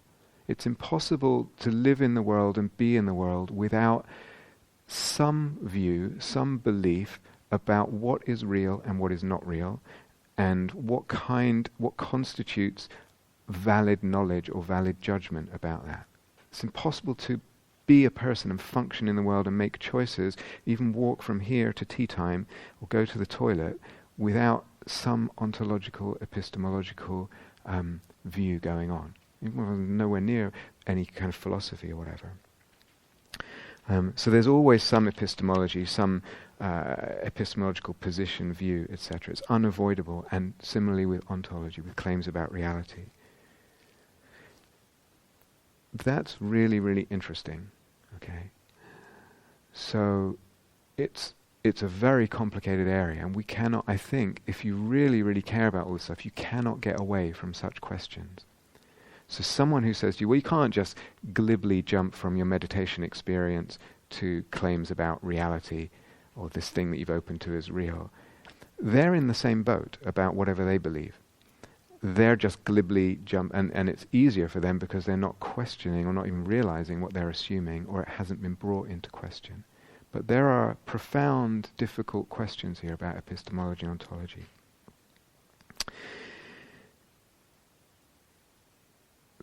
It's impossible to live in the world and be in the world without some view, some belief about what is real and what is not real, and what constitutes valid knowledge or valid judgment about that. It's impossible to be a person and function in the world and make choices, even walk from here to tea time or go to the toilet without some ontological, epistemological view going on. Nowhere near any kind of philosophy or whatever. So there's always some epistemology, some epistemological position, view, etc. It's unavoidable, and similarly with ontology, with claims about reality. That's really, really interesting. Okay, so it's a very complicated area, and we cannot. I think if you really, really care about all this stuff, you cannot get away from such questions. So someone who says to you, well, you can't just glibly jump from your meditation experience to claims about reality or this thing that you've opened to as real, they're in the same boat about whatever they believe. They're just glibly jump, and it's easier for them because they're not questioning or not even realizing what they're assuming, or it hasn't been brought into question. But there are profound, difficult questions here about epistemology and ontology.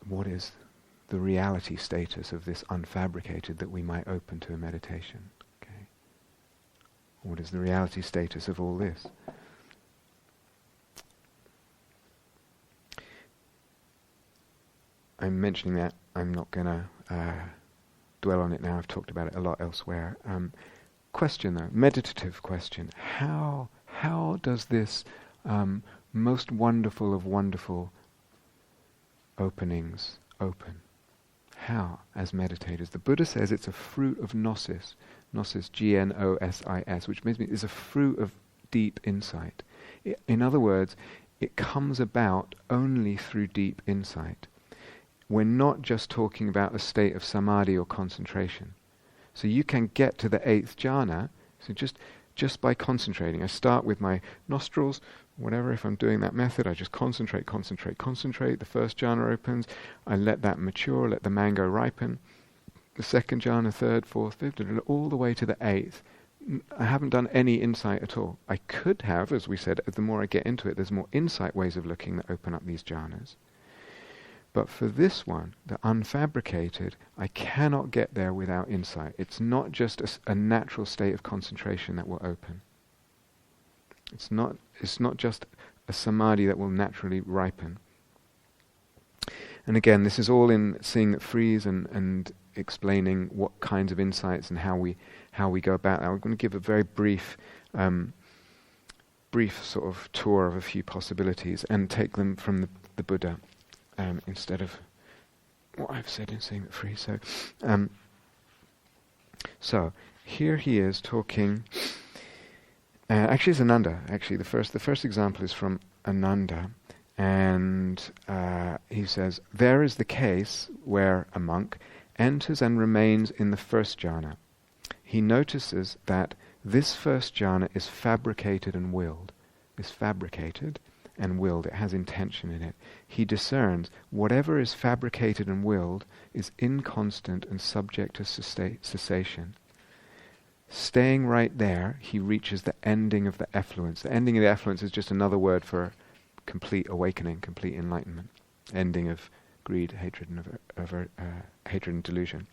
What is the reality status of this unfabricated that we might open to a meditation? Okay. What is the reality status of all this? I'm mentioning that. I'm not going to dwell on it now. I've talked about it a lot elsewhere. Question though, meditative question. How does this most wonderful of wonderful openings open? How, as meditators? The Buddha says it's a fruit of gnosis. Gnosis, Gnosis, which means it's a fruit of deep insight. In other words, it comes about only through deep insight. We're not just talking about a state of samadhi or concentration. So you can get to the 8th jhana, so just by concentrating. I start with my nostrils, whatever, if I'm doing that method, I just concentrate. The first jhana opens, I let that mature, let the mango ripen. The second jhana, third, fourth, fifth, all the way to the 8th. I haven't done any insight at all. I could have, as we said, the more I get into it, there's more insight ways of looking that open up these jhanas. But for this one, the unfabricated, I cannot get there without insight. It's not just a natural state of concentration that will open. It's not just a samadhi that will naturally ripen. And again, this is all in Seeing That Frees and explaining what kinds of insights and how we go about that. We're going to give a very brief sort of tour of a few possibilities and take them from the Buddha. Instead of what I've said in Seeing That Free. So here he is talking. Actually, it's Ananda. Actually, the first example is from Ananda, and he says, there is the case where a monk enters and remains in the first jhana. He notices that this first jhana is fabricated and willed. Is fabricated and willed. It has intention in it. He discerns whatever is fabricated and willed is inconstant and subject to cessation. Staying right there, he reaches the ending of the effluence. The ending of the effluence is just another word for complete awakening, complete enlightenment. Ending of greed, hatred, and hatred and delusion.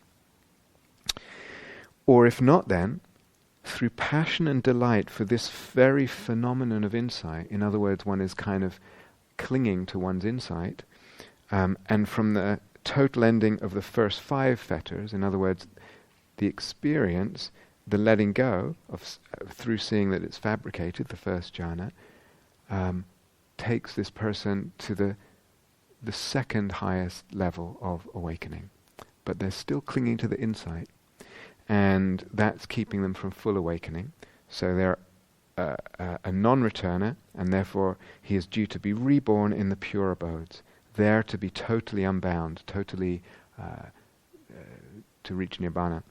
Or if not, then through passion and delight for this very phenomenon of insight, in other words, one is kind of clinging to one's insight, and from the total ending of the first 5 fetters, in other words, the experience, the letting go of through seeing that it's fabricated, the first jhana, takes this person to the second highest level of awakening. But they're still clinging to the insight, and that's keeping them from full awakening. So they're a non-returner, and therefore he is due to be reborn in the pure abodes, there to be totally unbound, totally to reach nirvana,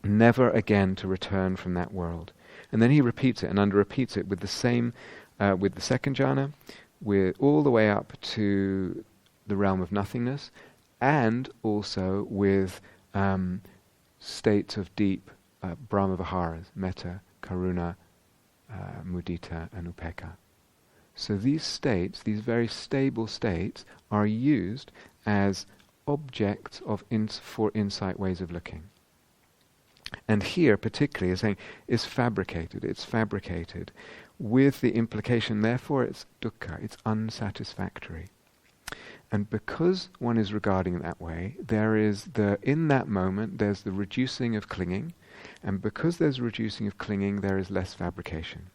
never again to return from that world. And then he repeats it, and under-repeats it with the same, with the second jhana, with all the way up to the realm of nothingness, and also with states of deep Brahma Viharas, metta, karuna, mudita, and upekkha. So these states, these very stable states, are used as objects of for insight ways of looking. And here, particularly, is saying, is fabricated. It's fabricated, with the implication, therefore, it's dukkha. It's unsatisfactory. And because one is regarding it that way, there is in that moment, there's the reducing of clinging, and because there's reducing of clinging, there is less fabrication.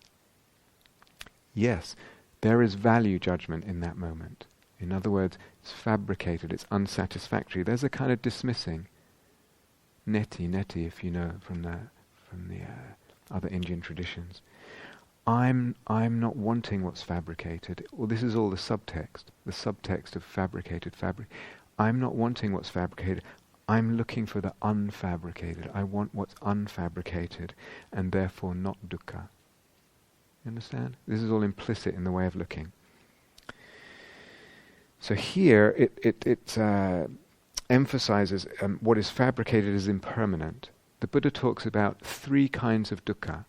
Yes, there is value judgment in that moment. In other words, it's fabricated, it's unsatisfactory. There's a kind of dismissing. Neti, if you know from the other Indian traditions. I'm not wanting what's fabricated. Well, this is all the subtext of fabricated fabric. I'm not wanting what's fabricated. I'm looking for the unfabricated. I want what's unfabricated, and therefore not dukkha. You understand? This is all implicit in the way of looking. So here it emphasizes what is fabricated is impermanent. The Buddha talks about 3 kinds of dukkha.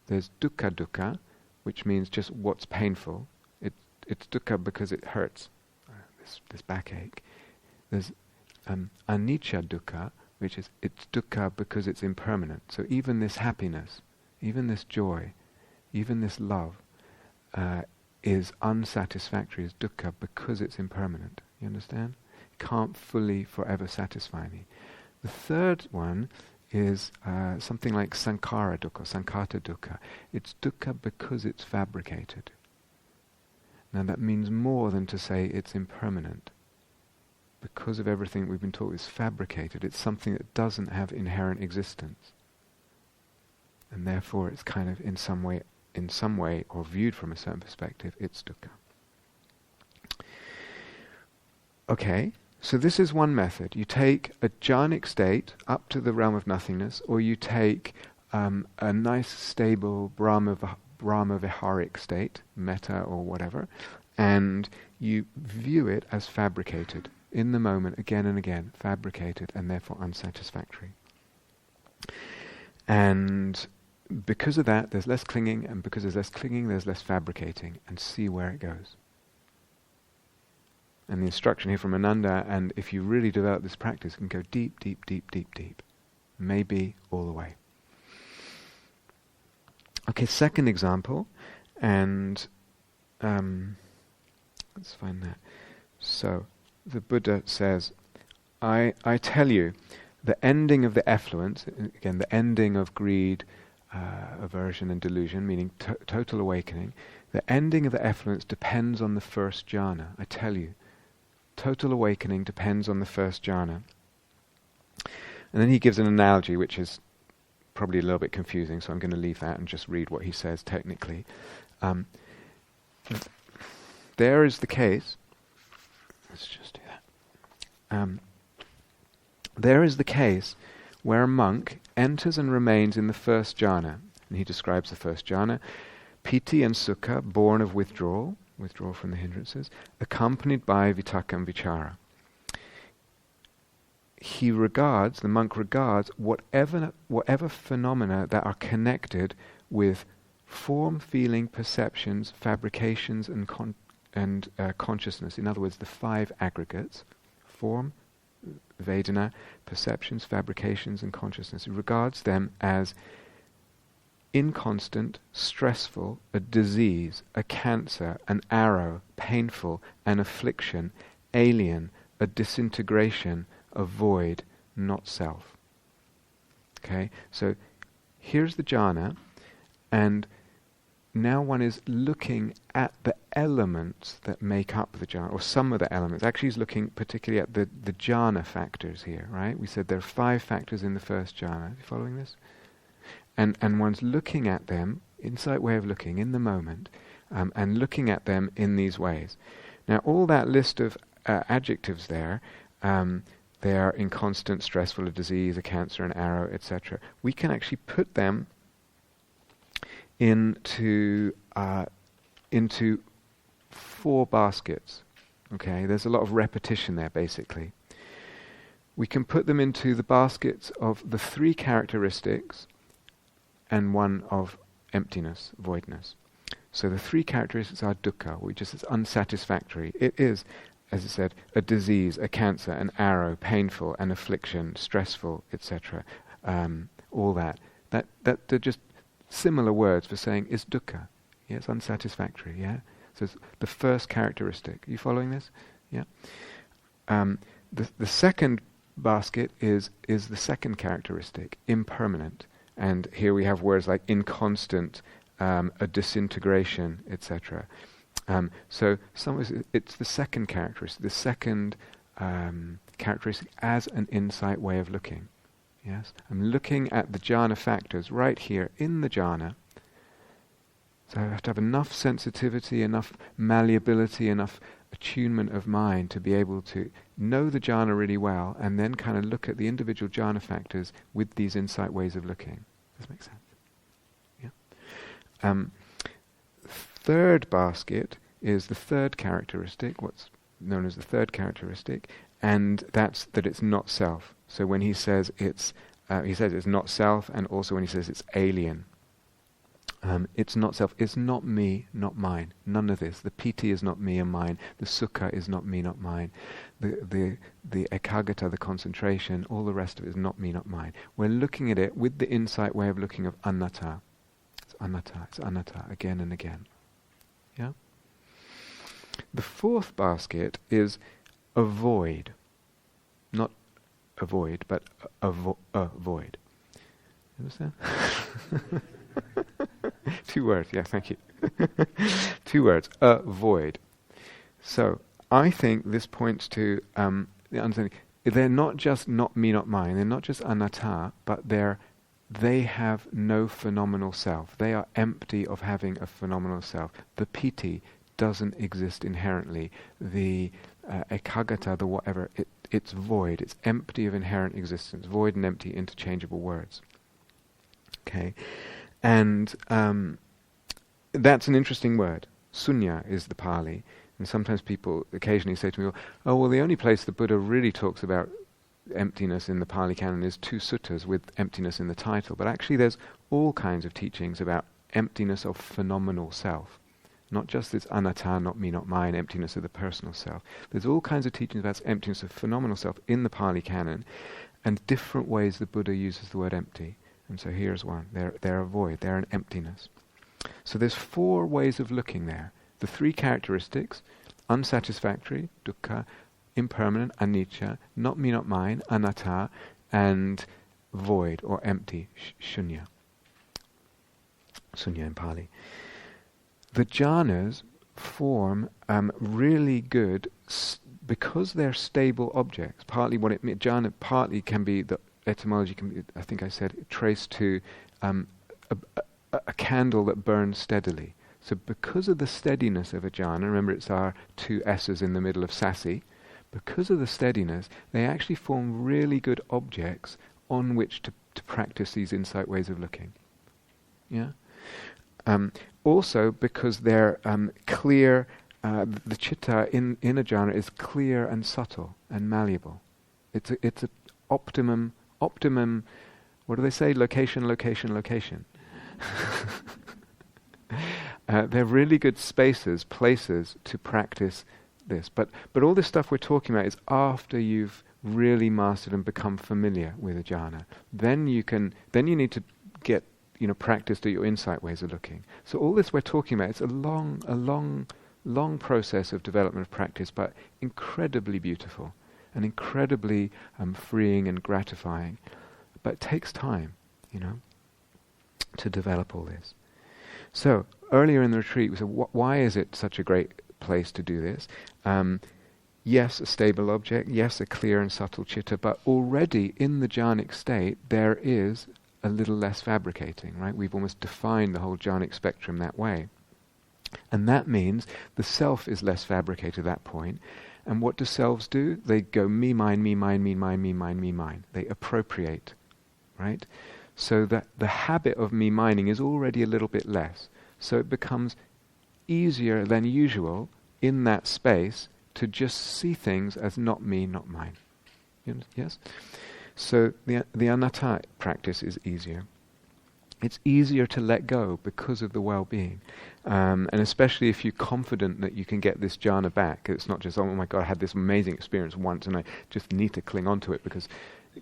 There's dukkha, which means just what's painful. It's dukkha because it hurts, this backache. There's anicca dukkha, which is it's dukkha because it's impermanent. So even this happiness, even this joy, even this love is unsatisfactory, is dukkha because it's impermanent. You understand? Can't fully forever satisfy me. The third one is something like sankhara dukkha, sankhata dukkha. It's dukkha because it's fabricated. Now that means more than to say it's impermanent. Because of everything we've been taught is fabricated, it's something that doesn't have inherent existence. And therefore it's kind of in some way, or viewed from a certain perspective, it's dukkha. Okay. So this is one method. You take a jhanic state up to the realm of nothingness, or you take a nice, stable Brahma Viharic state, metta or whatever, and you view it as fabricated, in the moment, again and again, fabricated and therefore unsatisfactory. And because of that, there's less clinging, and because there's less clinging, there's less fabricating, and see where it goes. And the instruction here from Ananda, and if you really develop this practice, you can go deep, deep, deep, deep, deep. Maybe all the way. Okay, second example, and let's find that. So, the Buddha says, I tell you, the ending of the effluence, again, the ending of greed, aversion and delusion, meaning total awakening, the ending of the effluence depends on the first jhana. I tell you, total awakening depends on the first jhana. And then he gives an analogy which is probably a little bit confusing, so I'm going to leave that and just read what he says technically. There is the case, let's just do that. There is the case where a monk enters and remains in the first jhana, and he describes the first jhana, piti and sukha born of withdrawal, withdraw from the hindrances, accompanied by vitakka and vichara. The monk regards whatever phenomena that are connected with form, feeling, perceptions, fabrications, and consciousness. In other words, the 5 aggregates: form, Vedana, perceptions, fabrications, and consciousness. He regards them as inconstant, stressful, a disease, a cancer, an arrow, painful, an affliction, alien, a disintegration, a void, not self. Okay, so here's the jhana, and now one is looking at the elements that make up the jhana, or some of the elements. Actually, he's looking particularly at the jhana factors here, right? We said there are 5 factors in the first jhana. Are you following this? And one's looking at them, insight way of looking, in the moment, and looking at them in these ways. Now, all that list of adjectives there, they are inconstant, stressful, a disease, a cancer, an arrow, etc. We can actually put them into 4 baskets. Okay, there's a lot of repetition there, basically. We can put them into the baskets of the 3 characteristics and 1 of emptiness, voidness. So the 3 characteristics are dukkha, which is unsatisfactory. It is, as I said, a disease, a cancer, an arrow, painful, an affliction, stressful, etc. All that. That they're just similar words for saying is dukkha. Yeah, it's unsatisfactory. Yeah. So it's the first characteristic. Are you following this? Yeah. The second basket is the second characteristic, impermanent. And here we have words like inconstant, a disintegration, etc. So it's the second characteristic, the second characteristic as an insight way of looking. Yes, I'm looking at the jhana factors right here in the jhana. So I have to have enough sensitivity, enough malleability, enough attunement of mind to be able to know the jhana really well, and then kind of look at the individual jhana factors with these insight ways of looking. Does that make sense? Yeah. Third basket is the third characteristic, what's known as the third characteristic, and that's that it's not self. So when he says it's not self, and also when he says it's alien. It's not self, it's not me, not mine. None of this. The piti is not me and mine. The sukha is not me, not mine. The ekagata, the concentration, all the rest of it is not me, not mine. We're looking at it with the insight way of looking of anatta. It's anatta, again and again. Yeah? The fourth basket is avoid. Not avoid, but avoid. You understand? 2 words, yeah, thank you. 2 words, avoid. So, I think this points to the understanding. They're not just not me, not mine. They're not just anatta, but they have no phenomenal self. They are empty of having a phenomenal self. The piti doesn't exist inherently. The ekagata, the whatever, it's void. It's empty of inherent existence. Void and empty, interchangeable words. Okay, and that's an interesting word. Sunya is the Pali, and sometimes people occasionally say to me, "Oh, well, the only place the Buddha really talks about emptiness in the Pali Canon is 2 suttas with emptiness in the title." But actually, there's all kinds of teachings about emptiness of phenomenal self. Not just this anatta, not me, not mine, emptiness of the personal self. There's all kinds of teachings about emptiness of phenomenal self in the Pali Canon, and different ways the Buddha uses the word empty. And so here's one. They're a void. They're an emptiness. So there's 4 ways of looking there. The 3 characteristics: unsatisfactory, dukkha; impermanent, anicca; not me, not mine, anatta; and void or empty, shunya. Sunya in Pali. The jhanas form really good because they're stable objects. Partly what it means, jhana partly can be, the etymology can be, I think I said, traced to a candle that burns steadily. So because of the steadiness of a jhana, remember it's our 2 S's in the middle of sasi, because of the steadiness, they actually form really good objects on which to practice these insight ways of looking. Yeah. Also because they're clear, the chitta in a jhana is clear and subtle and malleable. It's a optimum. What do they say? Location. They're really good places to practice this. But all this stuff we're talking about is after you've really mastered and become familiar with a jhana. Then you need to get practiced at your insight ways of looking. So all this we're talking about, it's a long process of development of practice, but incredibly beautiful and incredibly freeing and gratifying. But it takes time, to develop all this. So earlier in the retreat, we said, why is it such a great place to do this? Yes, a stable object. Yes, a clear and subtle chitta. But already in the jhanic state, there is a little less fabricating, right? We've almost defined the whole jhanic spectrum that way. And that means the self is less fabricated at that point. And what do selves do? They go me, mine, me, mine, me, mine, me, mine, me, mine. They appropriate, right? So that the habit of me mining is already a little bit less. So it becomes easier than usual in that space to just see things as not me, not mine. Yes? So the anatta practice is easier. It's easier to let go because of the well-being. And especially if you're confident that you can get this jhana back. It's not just, oh my God, I had this amazing experience once and I just need to cling on to it, because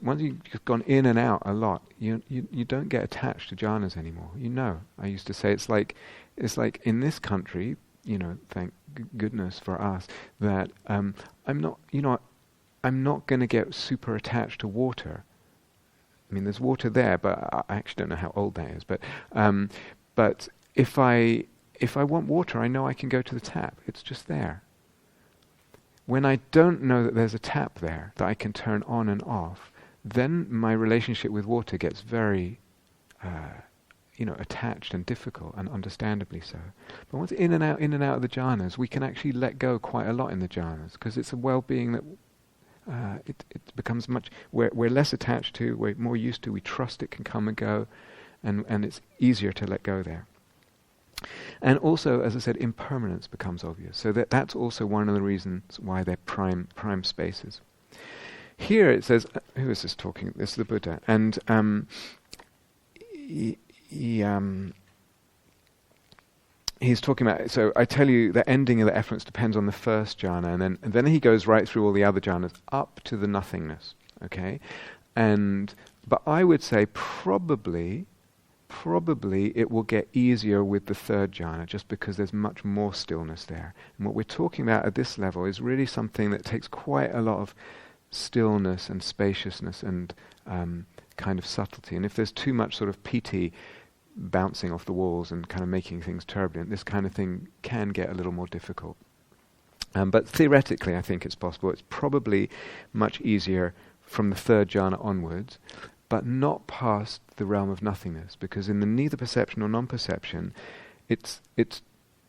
once you've gone in and out a lot, you don't get attached to jhanas anymore. I used to say it's like in this country, thank goodness for us, that I'm not going to get super attached to water. I mean, there's water there, but I actually don't know how old that is. But if I want water, I know I can go to the tap. It's just there. When I don't know that there's a tap there that I can turn on and off, then my relationship with water gets very, attached and difficult, and understandably so. But once in and out of the jhanas, we can actually let go quite a lot in the jhanas, because it's a well-being that it becomes much. We're less attached to. We're more used to. We trust it can come and go, and it's easier to let go there. And also, as I said, impermanence becomes obvious. So that's also one of the reasons why they're prime spaces. Here it says, who is this talking? This is the Buddha, and he's talking about. So I tell you, the ending of the efforts depends on the first jhana, and then he goes right through all the other jhanas up to the nothingness. Okay, but I would say probably it will get easier with the third jhana, just because there's much more stillness there. And what we're talking about at this level is really something that takes quite a lot of stillness and spaciousness and kind of subtlety. And if there's too much sort of piti bouncing off the walls and kind of making things turbulent, this kind of thing can get a little more difficult. But theoretically, I think it's possible. It's probably much easier from the third jhana onwards, but not past the realm of nothingness, because in the neither perception or non-perception, it's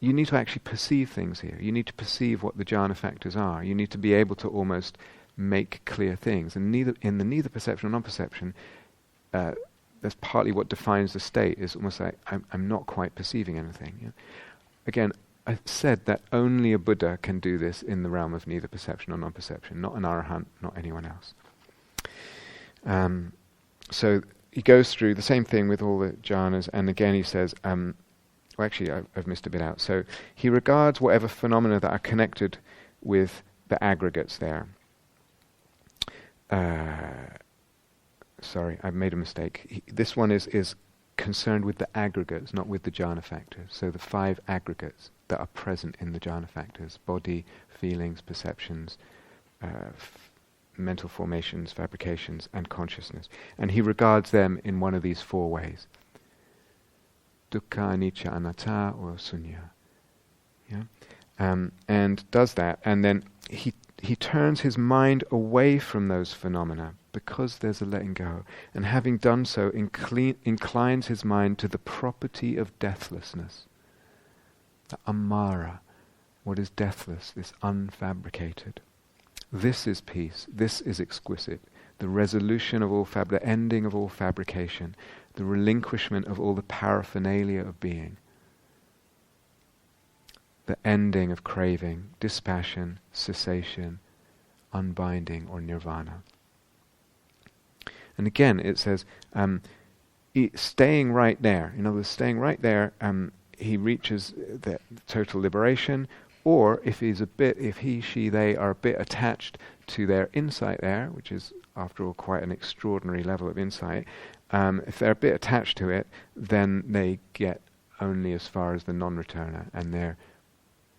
you need to actually perceive things here. You need to perceive what the jhana factors are. You need to be able to almost make clear things. And in the neither perception or non-perception, that's partly what defines the state. Is almost like I'm not quite perceiving anything. Yeah? Again, I said that only a Buddha can do this in the realm of neither perception or non-perception, not an Arahant, not anyone else. So he goes through the same thing with all the jhanas, and again he says, I've missed a bit out. So he regards whatever phenomena that are connected with the aggregates there. Sorry, I've made a mistake. This one is concerned with the aggregates, not with the jhana factors. So the 5 aggregates that are present in the jhana factors: body, feelings, perceptions, mental formations, fabrications, and consciousness. And he regards them in one of these 4 ways: dukkha, anicca, anatta, or sunya. Yeah? And does that, and then he turns his mind away from those phenomena because there's a letting go, and having done so, inclines his mind to the property of deathlessness, the amara, what is deathless, this unfabricated. This is peace, this is exquisite, the resolution of all the ending of all fabrication, the relinquishment of all the paraphernalia of being. the ending of craving, dispassion, cessation, unbinding, or nirvana. And again, it says, staying right there. In other words, staying right there, he reaches the total liberation. Or if he, she, they are a bit attached to their insight there, which is, after all, quite an extraordinary level of insight, if they're a bit attached to it, then they get only as far as the non-returner, and they're,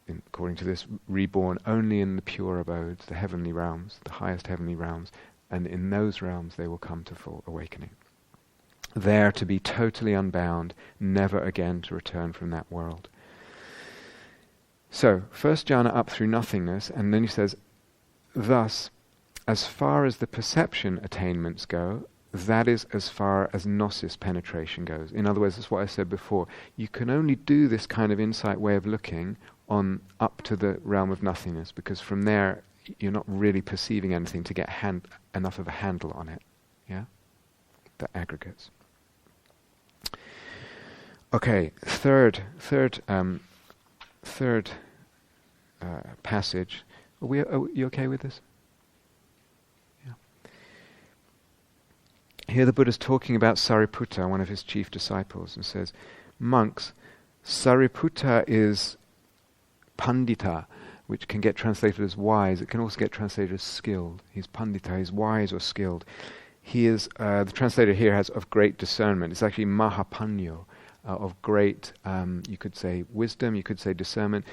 according to this, reborn only in the pure abodes, the heavenly realms, the highest heavenly realms, and in those realms they will come to full awakening. There to be totally unbound, never again to return from that world. So, first jhana up through nothingness, and then he says, thus, as far as the perception attainments go, that is as far as gnosis penetration goes. In other words, that's what I said before. You can only do this kind of insight way of looking on up to the realm of nothingness, because from there you're not really perceiving anything to get enough of a handle on it. Yeah? The aggregates. Okay, third passage. Are you okay with this? Yeah. Here the Buddha's talking about Sariputta, one of his chief disciples, and says, monks, Sariputta is pandita, which can get translated as wise. It can also get translated as skilled. He's pandita, he's wise or skilled. He is, the translator here has of great discernment. It's actually mahapanyo, of great, you could say wisdom, you could say discernment,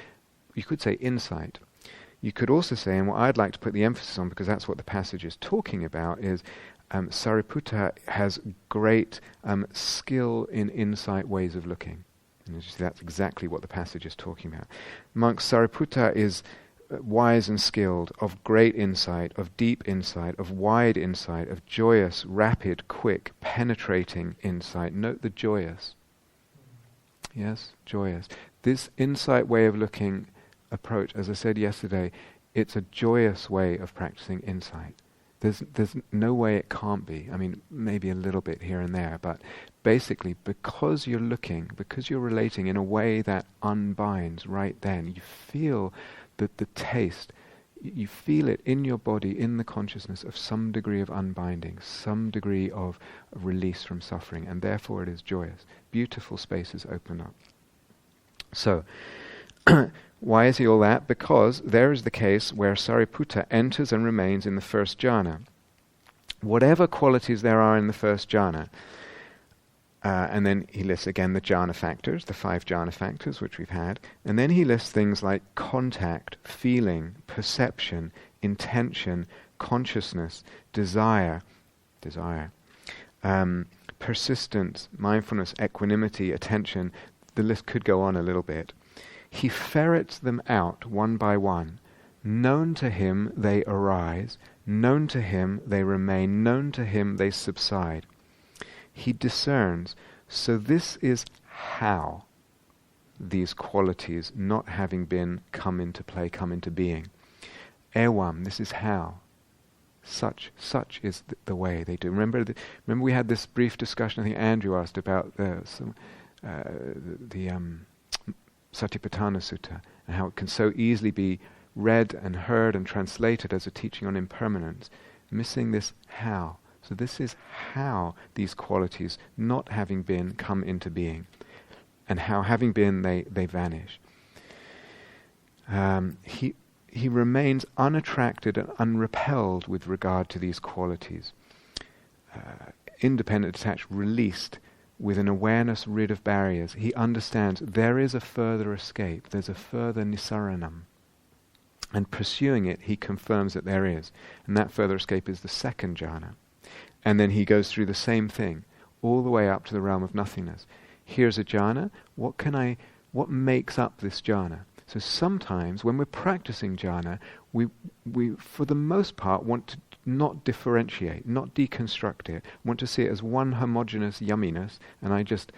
you could say insight. You could also say, and what I'd like to put the emphasis on, because that's what the passage is talking about, is Sariputta has great skill in insight ways of looking. And that's exactly what the passage is talking about. Monk Sariputta is wise and skilled, of great insight, of deep insight, of wide insight, of joyous, rapid, quick, penetrating insight. Note the joyous. Yes, joyous. This insight way of looking approach, as I said yesterday, it's a joyous way of practicing insight. There's no way it can't be. I mean, maybe a little bit here and there, but basically, because you're looking, because you're relating in a way that unbinds right then, you feel that the taste, you feel it in your body, in the consciousness of some degree of unbinding, some degree of release from suffering, and therefore it is joyous. Beautiful spaces open up. So, why is he all that? Because there is the case where Sariputta enters and remains in the first jhana. Whatever qualities there are in the first jhana, and then he lists again the jhana factors, the 5 jhana factors which we've had, and then he lists things like contact, feeling, perception, intention, consciousness, desire, persistence, mindfulness, equanimity, attention. The list could go on a little bit. He ferrets them out one by one. Known to him they arise, known to him they remain, known to him they subside. He discerns. So this is how these qualities, not having been, come into play, come into being. Evam, this is how. Such is the way they do. Remember we had this brief discussion, I think Andrew asked about the Satipatthana Sutta, and how it can so easily be read and heard and translated as a teaching on impermanence, missing this how. So this is how these qualities, not having been, come into being, and how having been they vanish. He remains unattracted and unrepelled with regard to these qualities. Independent, detached, released, with an awareness rid of barriers. He understands there is a further escape, there's a further nisaranam. And pursuing it, he confirms that there is. And that further escape is the second jhana. And then he goes through the same thing, all the way up to the realm of nothingness. Here's a jhana, what makes up this jhana? So sometimes when we're practicing jhana, we for the most part want to not differentiate, not deconstruct it, want to see it as one homogeneous yumminess, and I just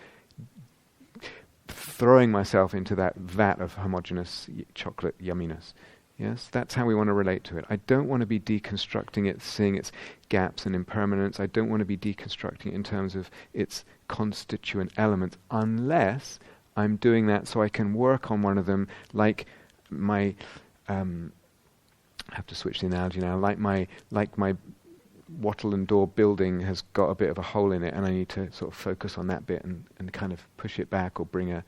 throwing myself into that vat of homogeneous chocolate yumminess. Yes, that's how we want to relate to it. I don't want to be deconstructing it, seeing its gaps and impermanence. I don't want to be deconstructing it in terms of its constituent elements, unless I'm doing that so I can work on one of them, like my, I have to switch the analogy now, like my wattle and door building has got a bit of a hole in it, and I need to sort of focus on that bit and kind of push it back or bring a...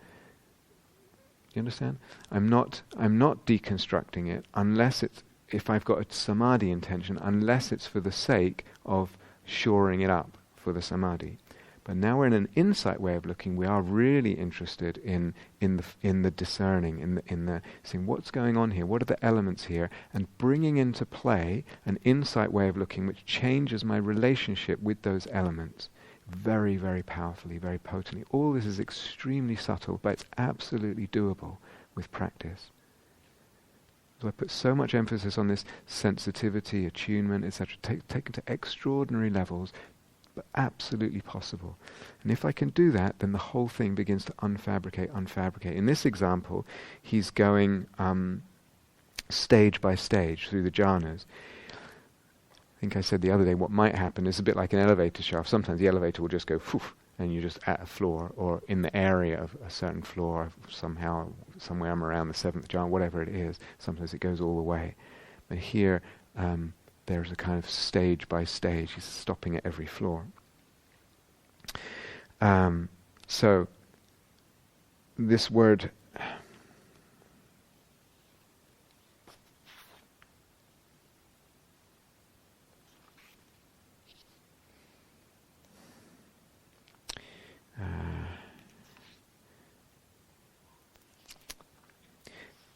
You understand? I'm not deconstructing it unless it's, if I've got a samadhi intention, unless it's for the sake of shoring it up for the samadhi. But now we're in an insight way of looking. We are really interested in the discerning, in the seeing what's going on here, what are the elements here, and bringing into play an insight way of looking which changes my relationship with those elements very, very powerfully, very potently. All this is extremely subtle, but it's absolutely doable with practice. So I put so much emphasis on this sensitivity, attunement, etc., taken to extraordinary levels, but absolutely possible. And if I can do that, then the whole thing begins to unfabricate. In this example, he's going stage by stage through the jhanas. I think I said the other day, what might happen is a bit like an elevator shaft. Sometimes the elevator will just go poof, and you're just at a floor, or in the area of a certain floor, somehow, somewhere around the 7th jhana, whatever it is. Sometimes it goes all the way. But here, there's a kind of stage by stage. He's stopping at every floor. So, this word...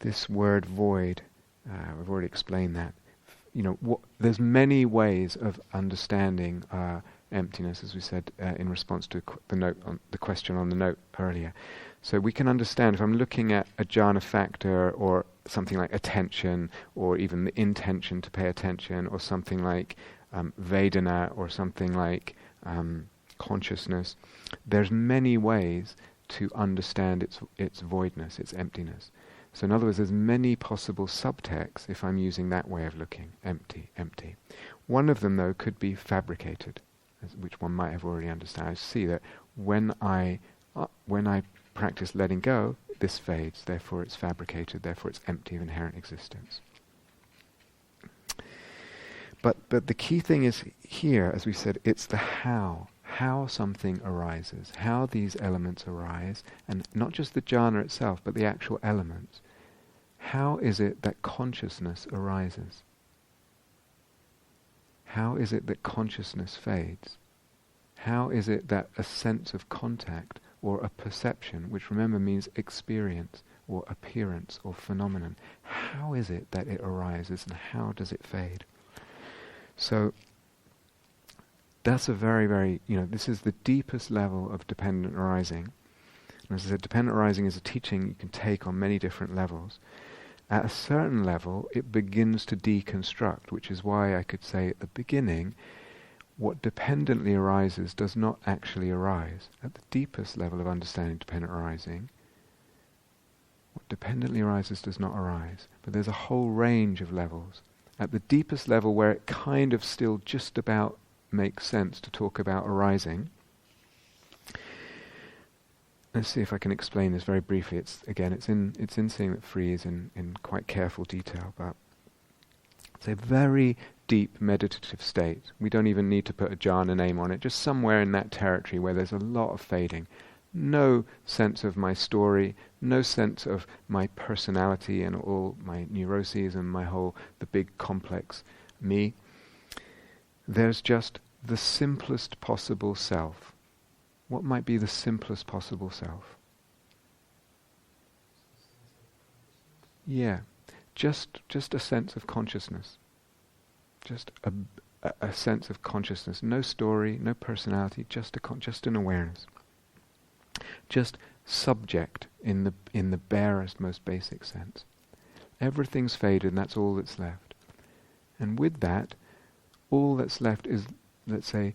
this word void, I've already explained that. There's many ways of understanding emptiness, as we said in response to the question on the note earlier. So we can understand, if I'm looking at a jhana factor, or something like attention, or even the intention to pay attention, or something like Vedana, or something like consciousness, there's many ways to understand its voidness, its emptiness. So in other words, there's many possible subtexts if I'm using that way of looking, empty. One of them, though, could be fabricated, which one might have already understood. I see that when I practice letting go, this fades, therefore it's fabricated, therefore it's empty of inherent existence. But the key thing is here, as we said, it's the how something arises, how these elements arise, and not just the jhana itself, but the actual elements. How is it that consciousness arises? How is it that consciousness fades? How is it that a sense of contact, or a perception, which remember means experience, or appearance, or phenomenon, how is it that it arises, and how does it fade? So, that's a very, very, this is the deepest level of dependent arising. And as I said, dependent arising is a teaching you can take on many different levels. At a certain level, it begins to deconstruct, which is why I could say at the beginning, what dependently arises does not actually arise. At the deepest level of understanding dependent arising, what dependently arises does not arise. But there's a whole range of levels. At the deepest level, where it kind of still just about makes sense to talk about arising. Let's see if I can explain this very briefly. It's in Seeing That Free is in quite careful detail, but it's a very deep meditative state. We don't even need to put a jhana name on it, just somewhere in that territory where there's a lot of fading. No sense of my story, no sense of my personality and all my neuroses and the big complex me. There's just the simplest possible self. What might be the simplest possible self? Yeah, just a sense of consciousness. Just a sense of consciousness. No story, no personality, just an awareness. Just subject in the barest, most basic sense. Everything's faded, and that's all that's left. And with that, all that's left is, let's say,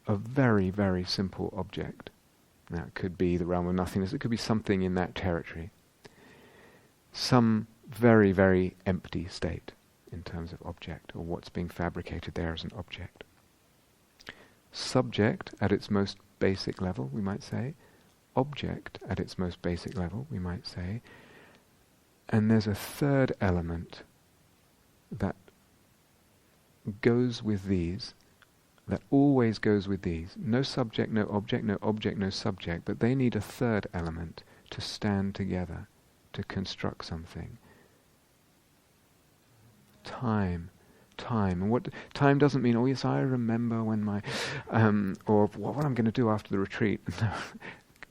a very, very simple object. Now, it could be the realm of nothingness. It could be something in that territory. Some very, very empty state in terms of object, or what's being fabricated there as an object. Subject, at its most basic level, we might say, object at its most basic level, we might say, and there's a third element that goes with these, that always goes with these. No subject, no object, no object, no subject, but they need a third element to stand together, to construct something. Time. And what time doesn't mean, oh yes, I remember when my, or what I'm going to do after the retreat. No,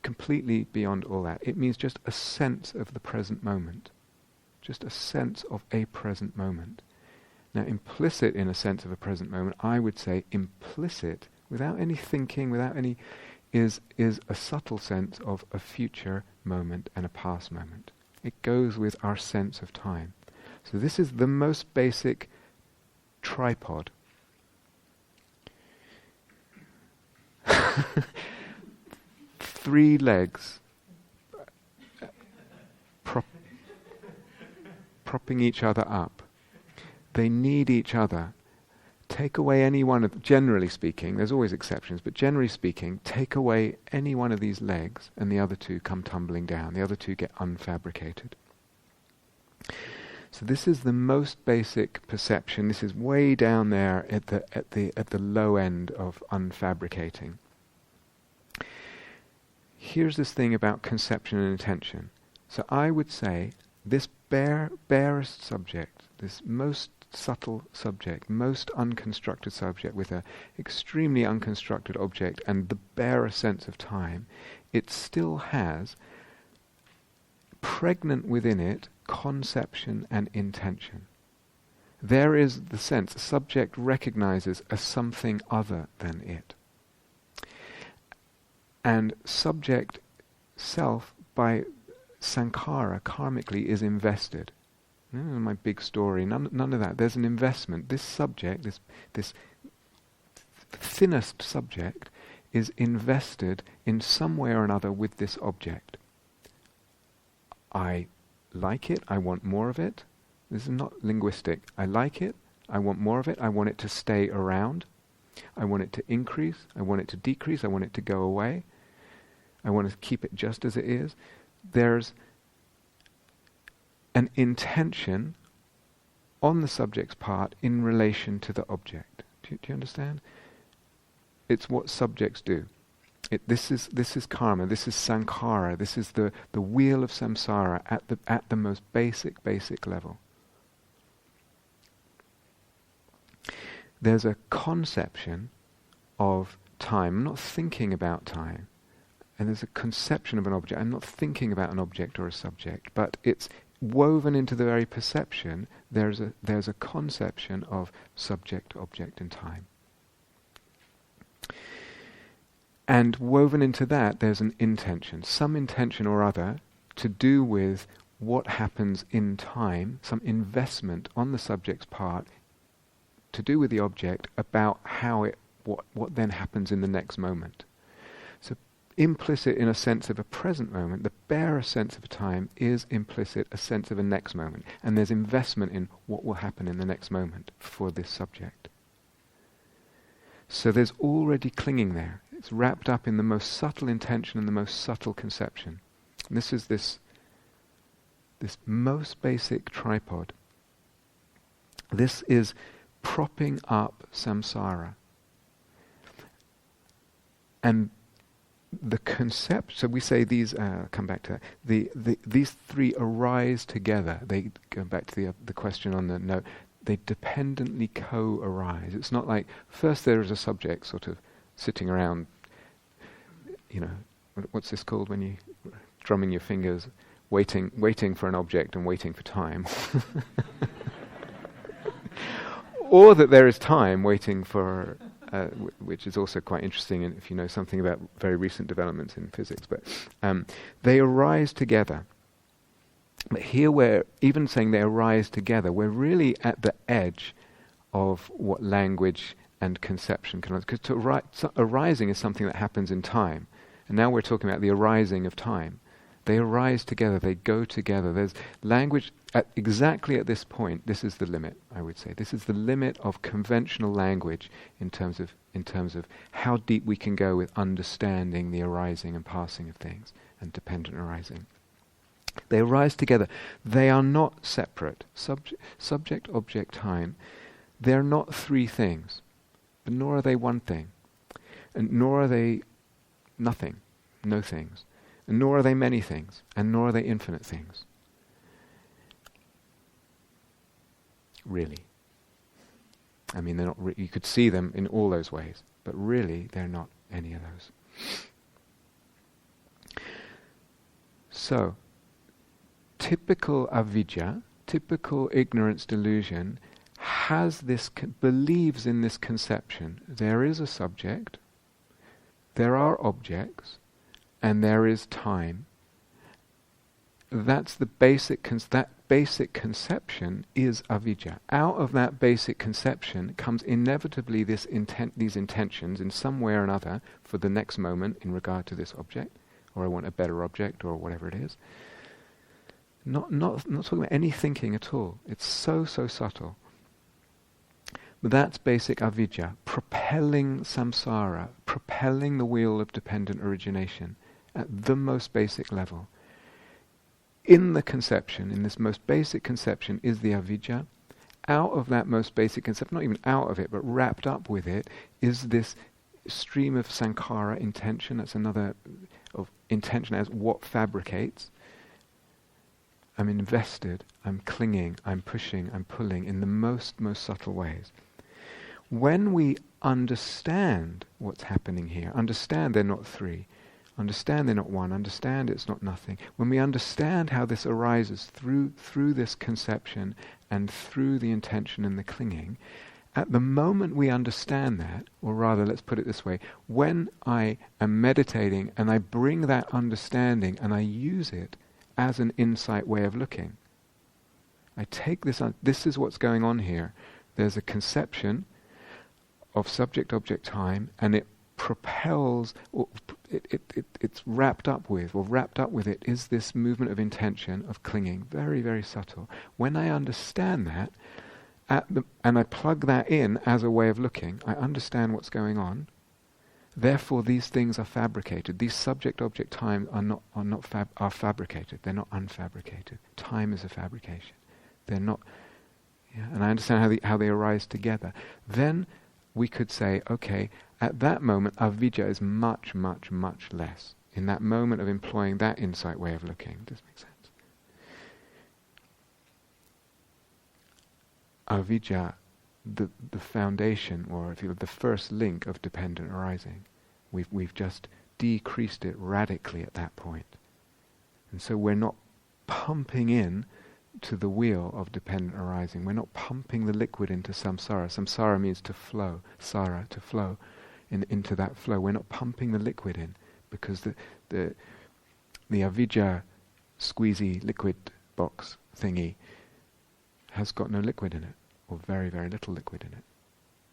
completely beyond all that. It means just a sense of the present moment. Just a sense of a present moment. Now, implicit in a sense of a present moment, I would say implicit, without any thinking, without any, is a subtle sense of a future moment and a past moment. It goes with our sense of time. So this is the most basic tripod. 3 legs propping each other up. They need each other. Take away any one of, generally speaking, there's always exceptions, but generally speaking, take away any one of these legs and the other 2 come tumbling down. The other 2 get unfabricated. So this is the most basic perception. This is way down there at the low end of unfabricating. Here's this thing about conception and intention. So I would say this barest subject, this most subtle subject, most unconstructed subject with an extremely unconstructed object and the barer sense of time, it still has pregnant within it conception and intention. There is the sense, subject recognizes a something other than it. And subject self, by sankhara, karmically, is invested. My big story, none of that. There's an investment. This subject, this thinnest subject, is invested in some way or another with this object. I like it, I want more of it. This is not linguistic. I like it, I want more of it, I want it to stay around. I want it to increase, I want it to decrease, I want it to go away. I want to keep it just as it is. There's an intention on the subject's part in relation to the object. Do you understand? It's what subjects do. This is karma. This is sankhara. This is the wheel of samsara at the most basic level. There's a conception of time. I'm not thinking about time. And there's a conception of an object. I'm not thinking about an object or a subject, but it's woven into the very perception. There's a conception of subject, object, and time. And woven into that, there's an intention, some intention or other, to do with what happens in time, some investment on the subject's part, to do with the object about what then happens in the next moment. So implicit in a sense of a present moment, the barer sense of time is implicit a sense of a next moment. And there's investment in what will happen in the next moment for this subject. So there's already clinging there. It's wrapped up in the most subtle intention and the most subtle conception. And this is this most basic tripod. This is propping up samsara. And the concept, so we say these, come back to that, these 3 arise together. They go back to the question on the note. They dependently co-arise. It's not like first there is a subject sort of sitting around, what's this called when you drumming your fingers, waiting for an object and waiting for time. Or that there is time waiting for, which is also quite interesting if you know something about very recent developments in physics. But they arise together. But here we're even saying they arise together. We're really at the edge of what language and conception can. Because arising is something that happens in time, and now we're talking about the arising of time. They arise together, they go together. There's language exactly at this point. This is the limit, I would say. This is the limit of conventional language in terms of how deep we can go with understanding the arising and passing of things and dependent arising. They arise together. They are not separate. Subject, object, time. They're not three things, but nor are they one thing, and nor are they nothing, no things. And nor are they many things, and nor are they infinite things. Really. I mean, they're not. You could see them in all those ways, but really, they're not any of those. So, typical avidya, typical ignorance delusion, has this believes in this conception: there is a subject, there are objects, and there is time. That's the basic that basic conception is avidya. Out of that basic conception comes inevitably these intentions in some way or another for the next moment in regard to this object, or I want a better object, or whatever it is. Not talking about any thinking at all. It's so subtle. But that's basic avidya, propelling samsara, propelling the wheel of dependent origination at the most basic level. In the conception, in this most basic conception, is the avidya. Out of that most basic conception, not even out of it, but wrapped up with it, is this stream of sankhara, intention. That's another of intention as what fabricates. I'm invested, I'm clinging, I'm pushing, I'm pulling in the most subtle ways. When we understand what's happening here, understand they're not three, understand they're not one, understand it's not nothing, when we understand how this arises through this conception and through the intention and the clinging, at the moment we understand that, or rather, let's put it this way, when I am meditating and I bring that understanding and I use it as an insight way of looking, I take this is what's going on here. There's a conception of subject-object time, and it propels, or it's wrapped up with it is this movement of intention, of clinging, very, very subtle. When I understand that, and I plug that in as a way of looking, I understand what's going on. Therefore, these things are fabricated. These subject-object time are fabricated. They're not unfabricated. Time is a fabrication. They're not. Yeah, and I understand how they arise together. Then we could say, okay, at that moment, avidya is much, much, much less. In that moment of employing that insight way of looking. Does this make sense? Avidya, the foundation, or if you will, the first link of dependent arising. We've just decreased it radically at that point. And so we're not pumping in to the wheel of dependent arising. We're not pumping the liquid into samsara. Samsara means to flow, sara, to flow, into that flow. We're not pumping the liquid in, because the avidya squeezy liquid box thingy has got no liquid in it, or very, very little liquid in it.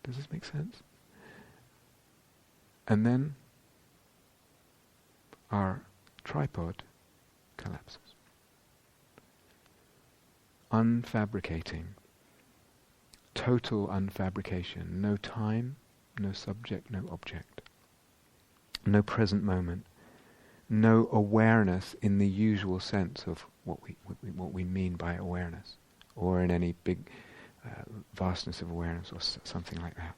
Does this make sense? And then our tripod collapses. Unfabricating. Total unfabrication. No time, no subject, no object. No present moment. No awareness in the usual sense of what we mean by awareness, or in any big vastness of awareness, or something like that.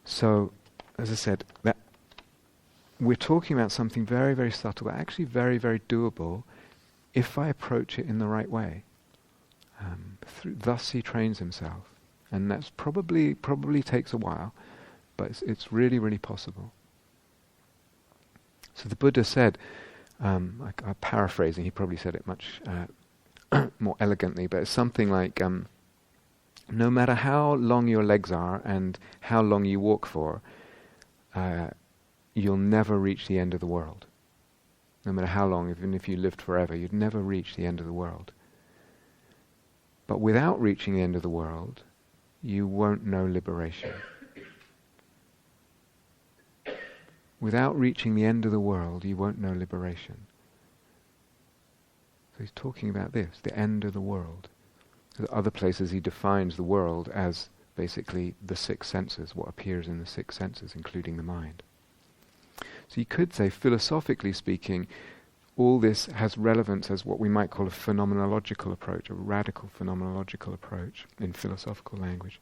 So, as I said, that we're talking about something very, very subtle, but actually very, very doable if I approach it in the right way. Thus he trains himself. And that's probably takes a while, but it's really, really possible. So the Buddha said, I'm paraphrasing, he probably said it much more elegantly, but it's something like, no matter how long your legs are and how long you walk for, you'll never reach the end of the world. No matter how long, even if you lived forever, you'd never reach the end of the world. But without reaching the end of the world, you won't know liberation. without reaching the end of the world, you won't know liberation. So he's talking about this, the end of the world. There's other places he defines the world as basically the six senses, what appears in the six senses, including the mind. So you could say, philosophically speaking, all this has relevance as what we might call a phenomenological approach, a radical phenomenological approach in philosophical language.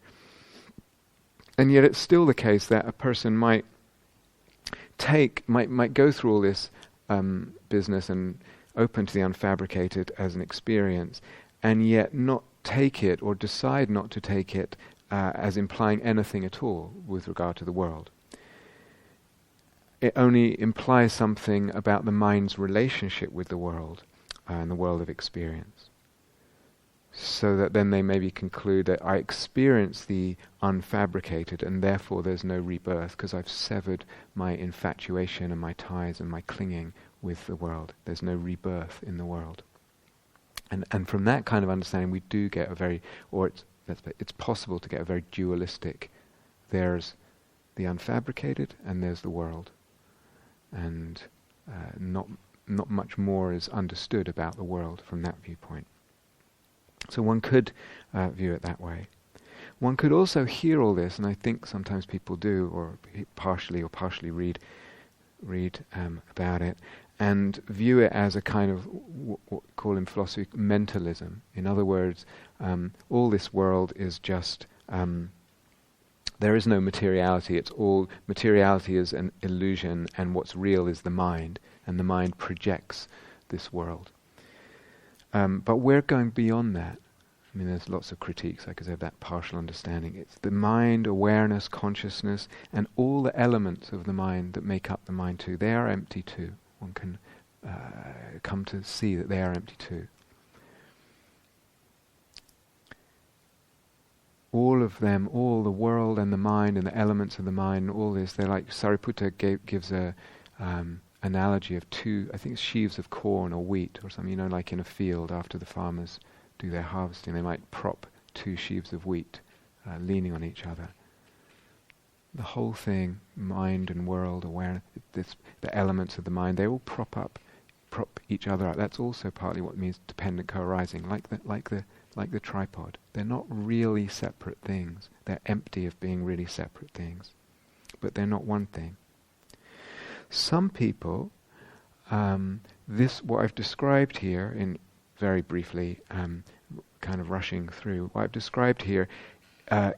And yet it's still the case that a person might go through all this business and open to the unfabricated as an experience, and yet not take it or decide not to take it as implying anything at all with regard to the world. It only implies something about the mind's relationship with the world and the world of experience. So that then they maybe conclude that I experience the unfabricated and therefore there's no rebirth because I've severed my infatuation and my ties and my clinging with the world. There's no rebirth in the world. And from that kind of understanding we do get a very, it's possible to get a very dualistic, there's the unfabricated and there's the world. And not much more is understood about the world from that viewpoint. So one could view it that way. One could also hear all this, and I think sometimes people do, or partially read about it, and view it as a kind of what we call in philosophy mentalism. In other words, all this world is just there is no materiality. It's all materiality is an illusion, and what's real is the mind, and the mind projects this world. But we're going beyond that. I mean, there's lots of critiques, like I said, that partial understanding. It's the mind, awareness, consciousness, and all the elements of the mind that make up the mind too. They are empty too. One can come to see that they are empty too. All of them, all the world and the mind and the elements of the mind, all this, they're like, Sariputta gives a analogy of two, I think it's sheaves of corn or wheat or something, like in a field after the farmers do their harvesting, they might prop two sheaves of wheat leaning on each other. The whole thing, mind and world, awareness, the elements of the mind, they all prop each other up. That's also partly what means dependent co-arising, like the tripod. They're not really separate things. They're empty of being really separate things. But they're not one thing. Some people, what I've described here, in very briefly, kind of rushing through, what I've described here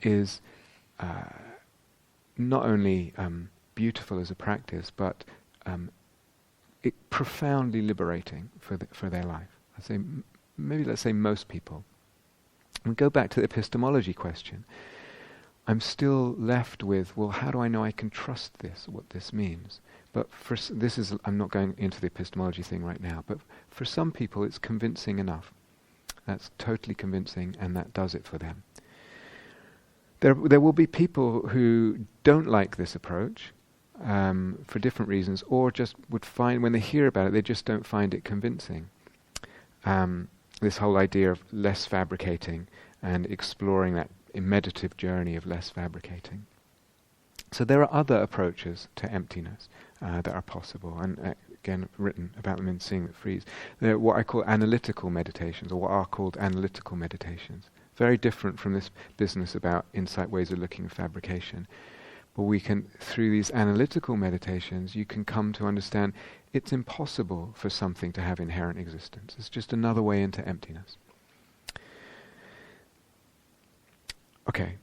is not only beautiful as a practice, but profoundly liberating for their life. Let's say most people. We go back to the epistemology question. I'm still left with, well, how do I know I can trust this, what this means? But I'm not going into the epistemology thing right now, but for some people it's convincing enough. That's totally convincing, and that does it for them. There will be people who don't like this approach for different reasons, or just would find, when they hear about it, they just don't find it convincing. This whole idea of less fabricating and exploring that meditative journey of less fabricating. So there are other approaches to emptiness that are possible, and again written about them in Seeing That Frees. They're what I call analytical meditations, or what are called analytical meditations. Very different from this business about insight ways of looking at fabrication. But we can, through these analytical meditations, you can come to understand it's impossible for something to have inherent existence. It's just another way into emptiness. Okay.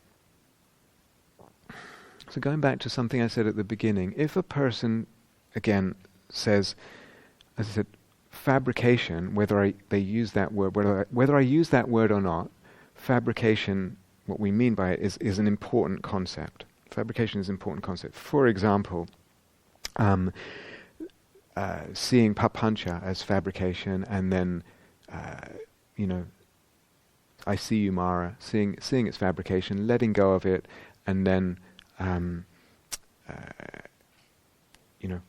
So going back to something I said at the beginning, if a person, again, says, as I said, fabrication, whether they use that word, whether I use that word or not, fabrication, what we mean by it, is an important concept. Fabrication is an important concept. For example, seeing papancha as fabrication, and then, I see you, Mara, seeing its fabrication, letting go of it, and then,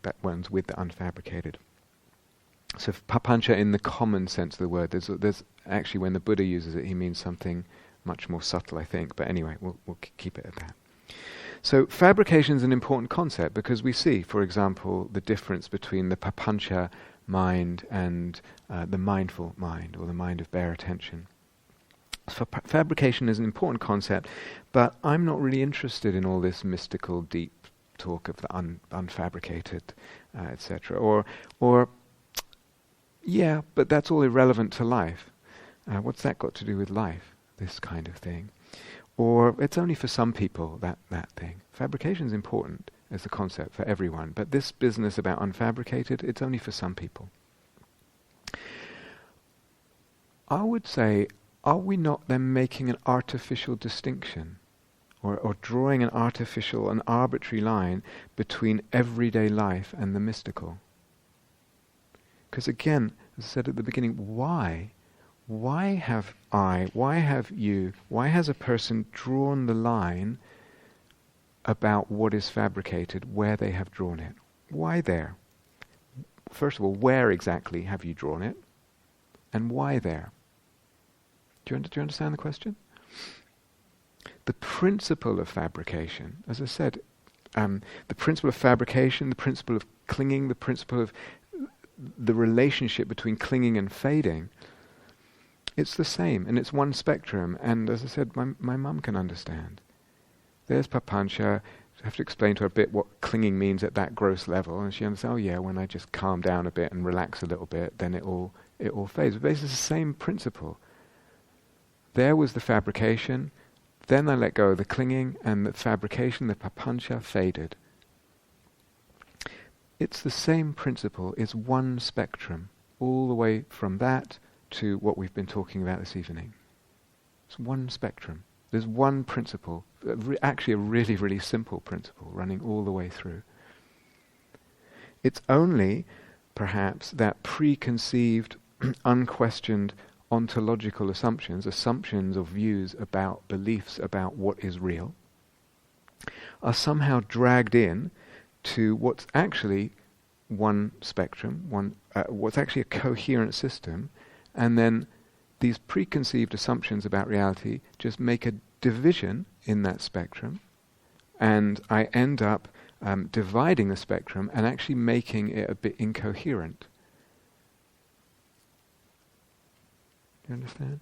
that one's with the unfabricated. So papancha in the common sense of the word, there's actually, when the Buddha uses it, he means something much more subtle, I think. But anyway, we'll keep it at that. So fabrication is an important concept because we see, for example, the difference between the papancha mind and the mindful mind, or the mind of bare attention. So fabrication is an important concept, but I'm not really interested in all this mystical, deep talk of the unfabricated, etc. Or, yeah, but that's all irrelevant to life. What's that got to do with life? This kind of thing. Or it's only for some people, that thing. Fabrication is important as a concept for everyone, but this business about unfabricated, it's only for some people. I would say, are we not then making an artificial distinction, or drawing an artificial, an arbitrary line between everyday life and the mystical? Because again, as I said at the beginning, why? Why have you, why has a person drawn the line about what is fabricated, where they have drawn it? Why there? First of all, where exactly have you drawn it? And why there? Do you understand the question? The principle of fabrication, as I said, the principle of fabrication, the principle of clinging, the principle of the relationship between clinging and fading, it's the same, and it's one spectrum. And as I said, my mum can understand. There's papancha. I have to explain to her a bit what clinging means at that gross level, and she understands. Oh yeah, when I just calm down a bit and relax a little bit, then it all fades. But basically, it's the same principle. There was the fabrication, then I let go of the clinging, and the fabrication, the papancha, faded. It's the same principle. It's one spectrum, all the way from that to what we've been talking about this evening. It's one spectrum. There's one principle, actually a really, really simple principle running all the way through. It's only, perhaps, that preconceived, unquestioned ontological assumptions or views about beliefs about what is real, are somehow dragged in to what's actually one spectrum, what's actually a coherent system. And then these preconceived assumptions about reality just make a division in that spectrum, and I end up dividing the spectrum and actually making it a bit incoherent. Do you understand?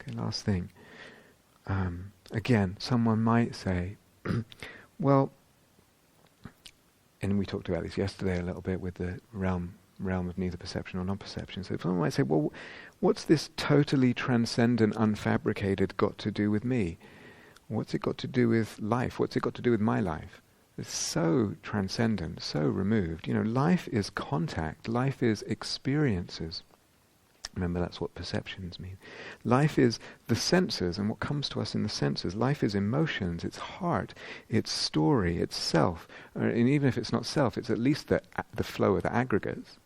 Okay, last thing. Again, someone might say, well, and we talked about this yesterday a little bit with the realm of neither perception or non-perception. So someone might say, well, what's this totally transcendent, unfabricated got to do with me? What's it got to do with life? What's it got to do with my life? It's so transcendent, so removed. Life is contact. Life is experiences. Remember, that's what perceptions mean. Life is the senses and what comes to us in the senses. Life is emotions, it's heart, it's story, it's self. And even if it's not self, it's at least the flow of the aggregates.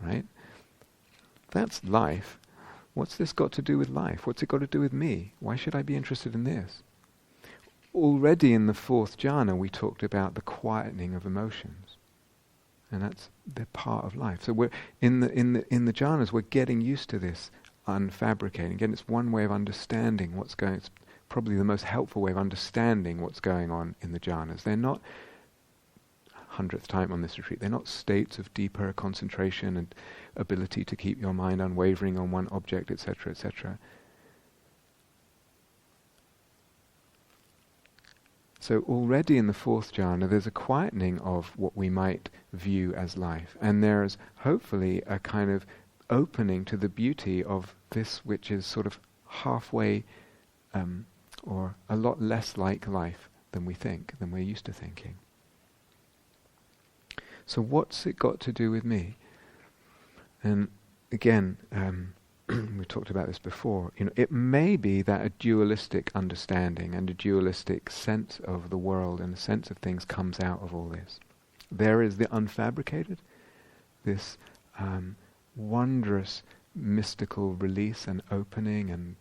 Right? That's life. What's this got to do with life? What's it got to do with me? Why should I be interested in this? Already in the fourth jhana we talked about the quietening of emotions. And they're part of life. So we're in the jhanas, we're getting used to this unfabricating. Again, it's one way of understanding what's going. It's probably the most helpful way of understanding what's going on in the jhanas. They're not, 100th time on this retreat, they're not states of deeper concentration and ability to keep your mind unwavering on one object, etc., etc. So already in the fourth jhana, there's a quietening of what we might view as life. And there's hopefully a kind of opening to the beauty of this which is sort of halfway or a lot less like life than we think, than we're used to thinking. So what's it got to do with me? And again, we talked about this before. It may be that a dualistic understanding and a dualistic sense of the world and a sense of things comes out of all this. There is the unfabricated, this wondrous mystical release and opening, and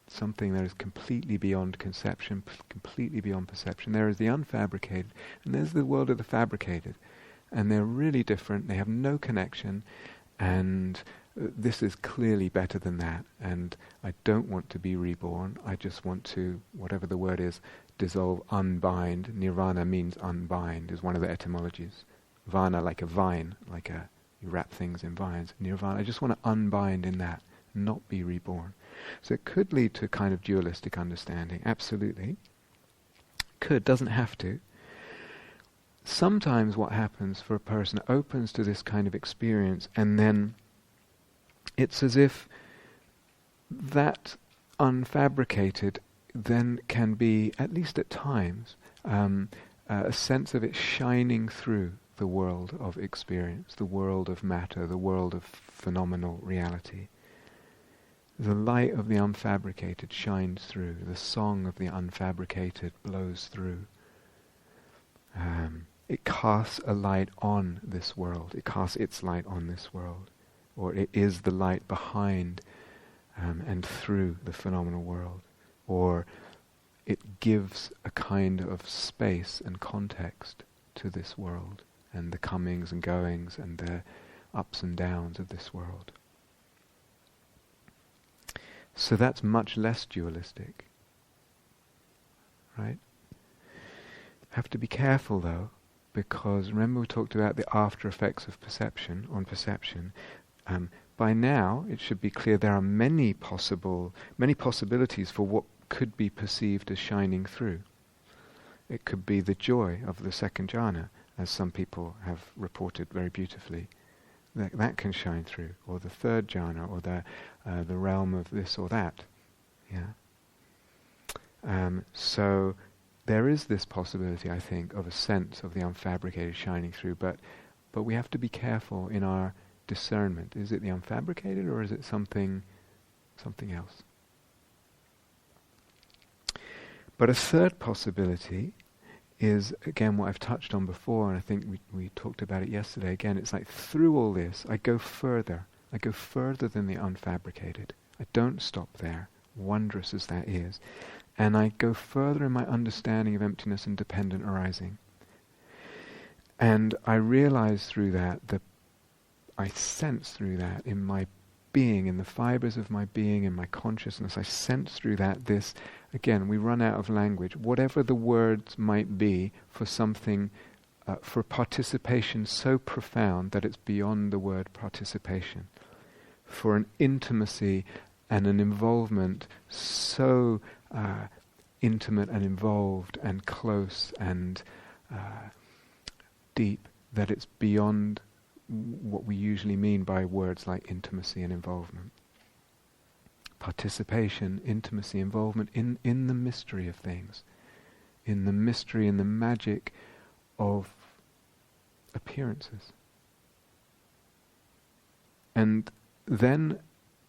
something that is completely beyond conception, completely beyond perception. There is the unfabricated, and there's the world of the fabricated. And they're really different, they have no connection, And this is clearly better than that, and I don't want to be reborn. I just want to, whatever the word is, dissolve, unbind. Nirvana means unbind, is one of the etymologies. Vana, like a vine, you wrap things in vines. Nirvana, I just want to unbind in that, not be reborn. So it could lead to a kind of dualistic understanding, absolutely. Could, doesn't have to. Sometimes what happens for a person opens to this kind of experience, and then it's as if that unfabricated then can be, at least at times, a sense of it shining through the world of experience, the world of matter, the world of phenomenal reality. The light of the unfabricated shines through. The song of the unfabricated blows through. It casts a light on this world. It casts its light on this world. Or it is the light behind and through the phenomenal world. Or it gives a kind of space and context to this world, and the comings and goings and the ups and downs of this world. So that's much less dualistic, right? Have to be careful though, because remember we talked about the after effects of perception on perception. By now it should be clear there are many possibilities for what could be perceived as shining through. It could be the joy of the second jhana, as some people have reported very beautifully. That can shine through, or the third jhana, or the realm of this or that. Yeah. So there is this possibility, I think, of a sense of the unfabricated shining through, but we have to be careful in our discernment. Is it the unfabricated, or is it something else? But a third possibility is, again, what I've touched on before, and I think we talked about it yesterday. Again, it's like through all this, I go further. I go further than the unfabricated. I don't stop there, wondrous as that is. And I go further in my understanding of emptiness and dependent arising. And I realize through that, I sense through that in my being, in the fibers of my being, in my consciousness, I sense through that this, again, we run out of language, whatever the words might be for something, for participation so profound that it's beyond the word participation, for an intimacy and an involvement so intimate and involved and close and deep that it's beyond what we usually mean by words like intimacy and involvement. Participation, intimacy, involvement in the mystery of things, in the mystery and the magic of appearances. And then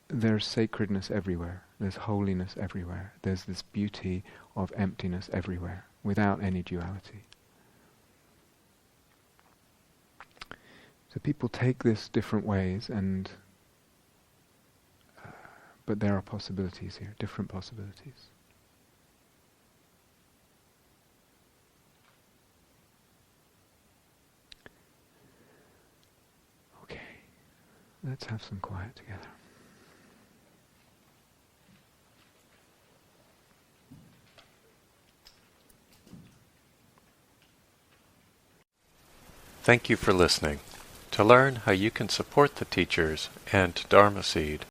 there's sacredness everywhere, there's holiness everywhere, there's this beauty of emptiness everywhere, without any duality. So people take this different ways, but there are possibilities here, different possibilities. Okay, let's have some quiet together. Thank you for listening. To learn how you can support the teachers and Dharma Seed,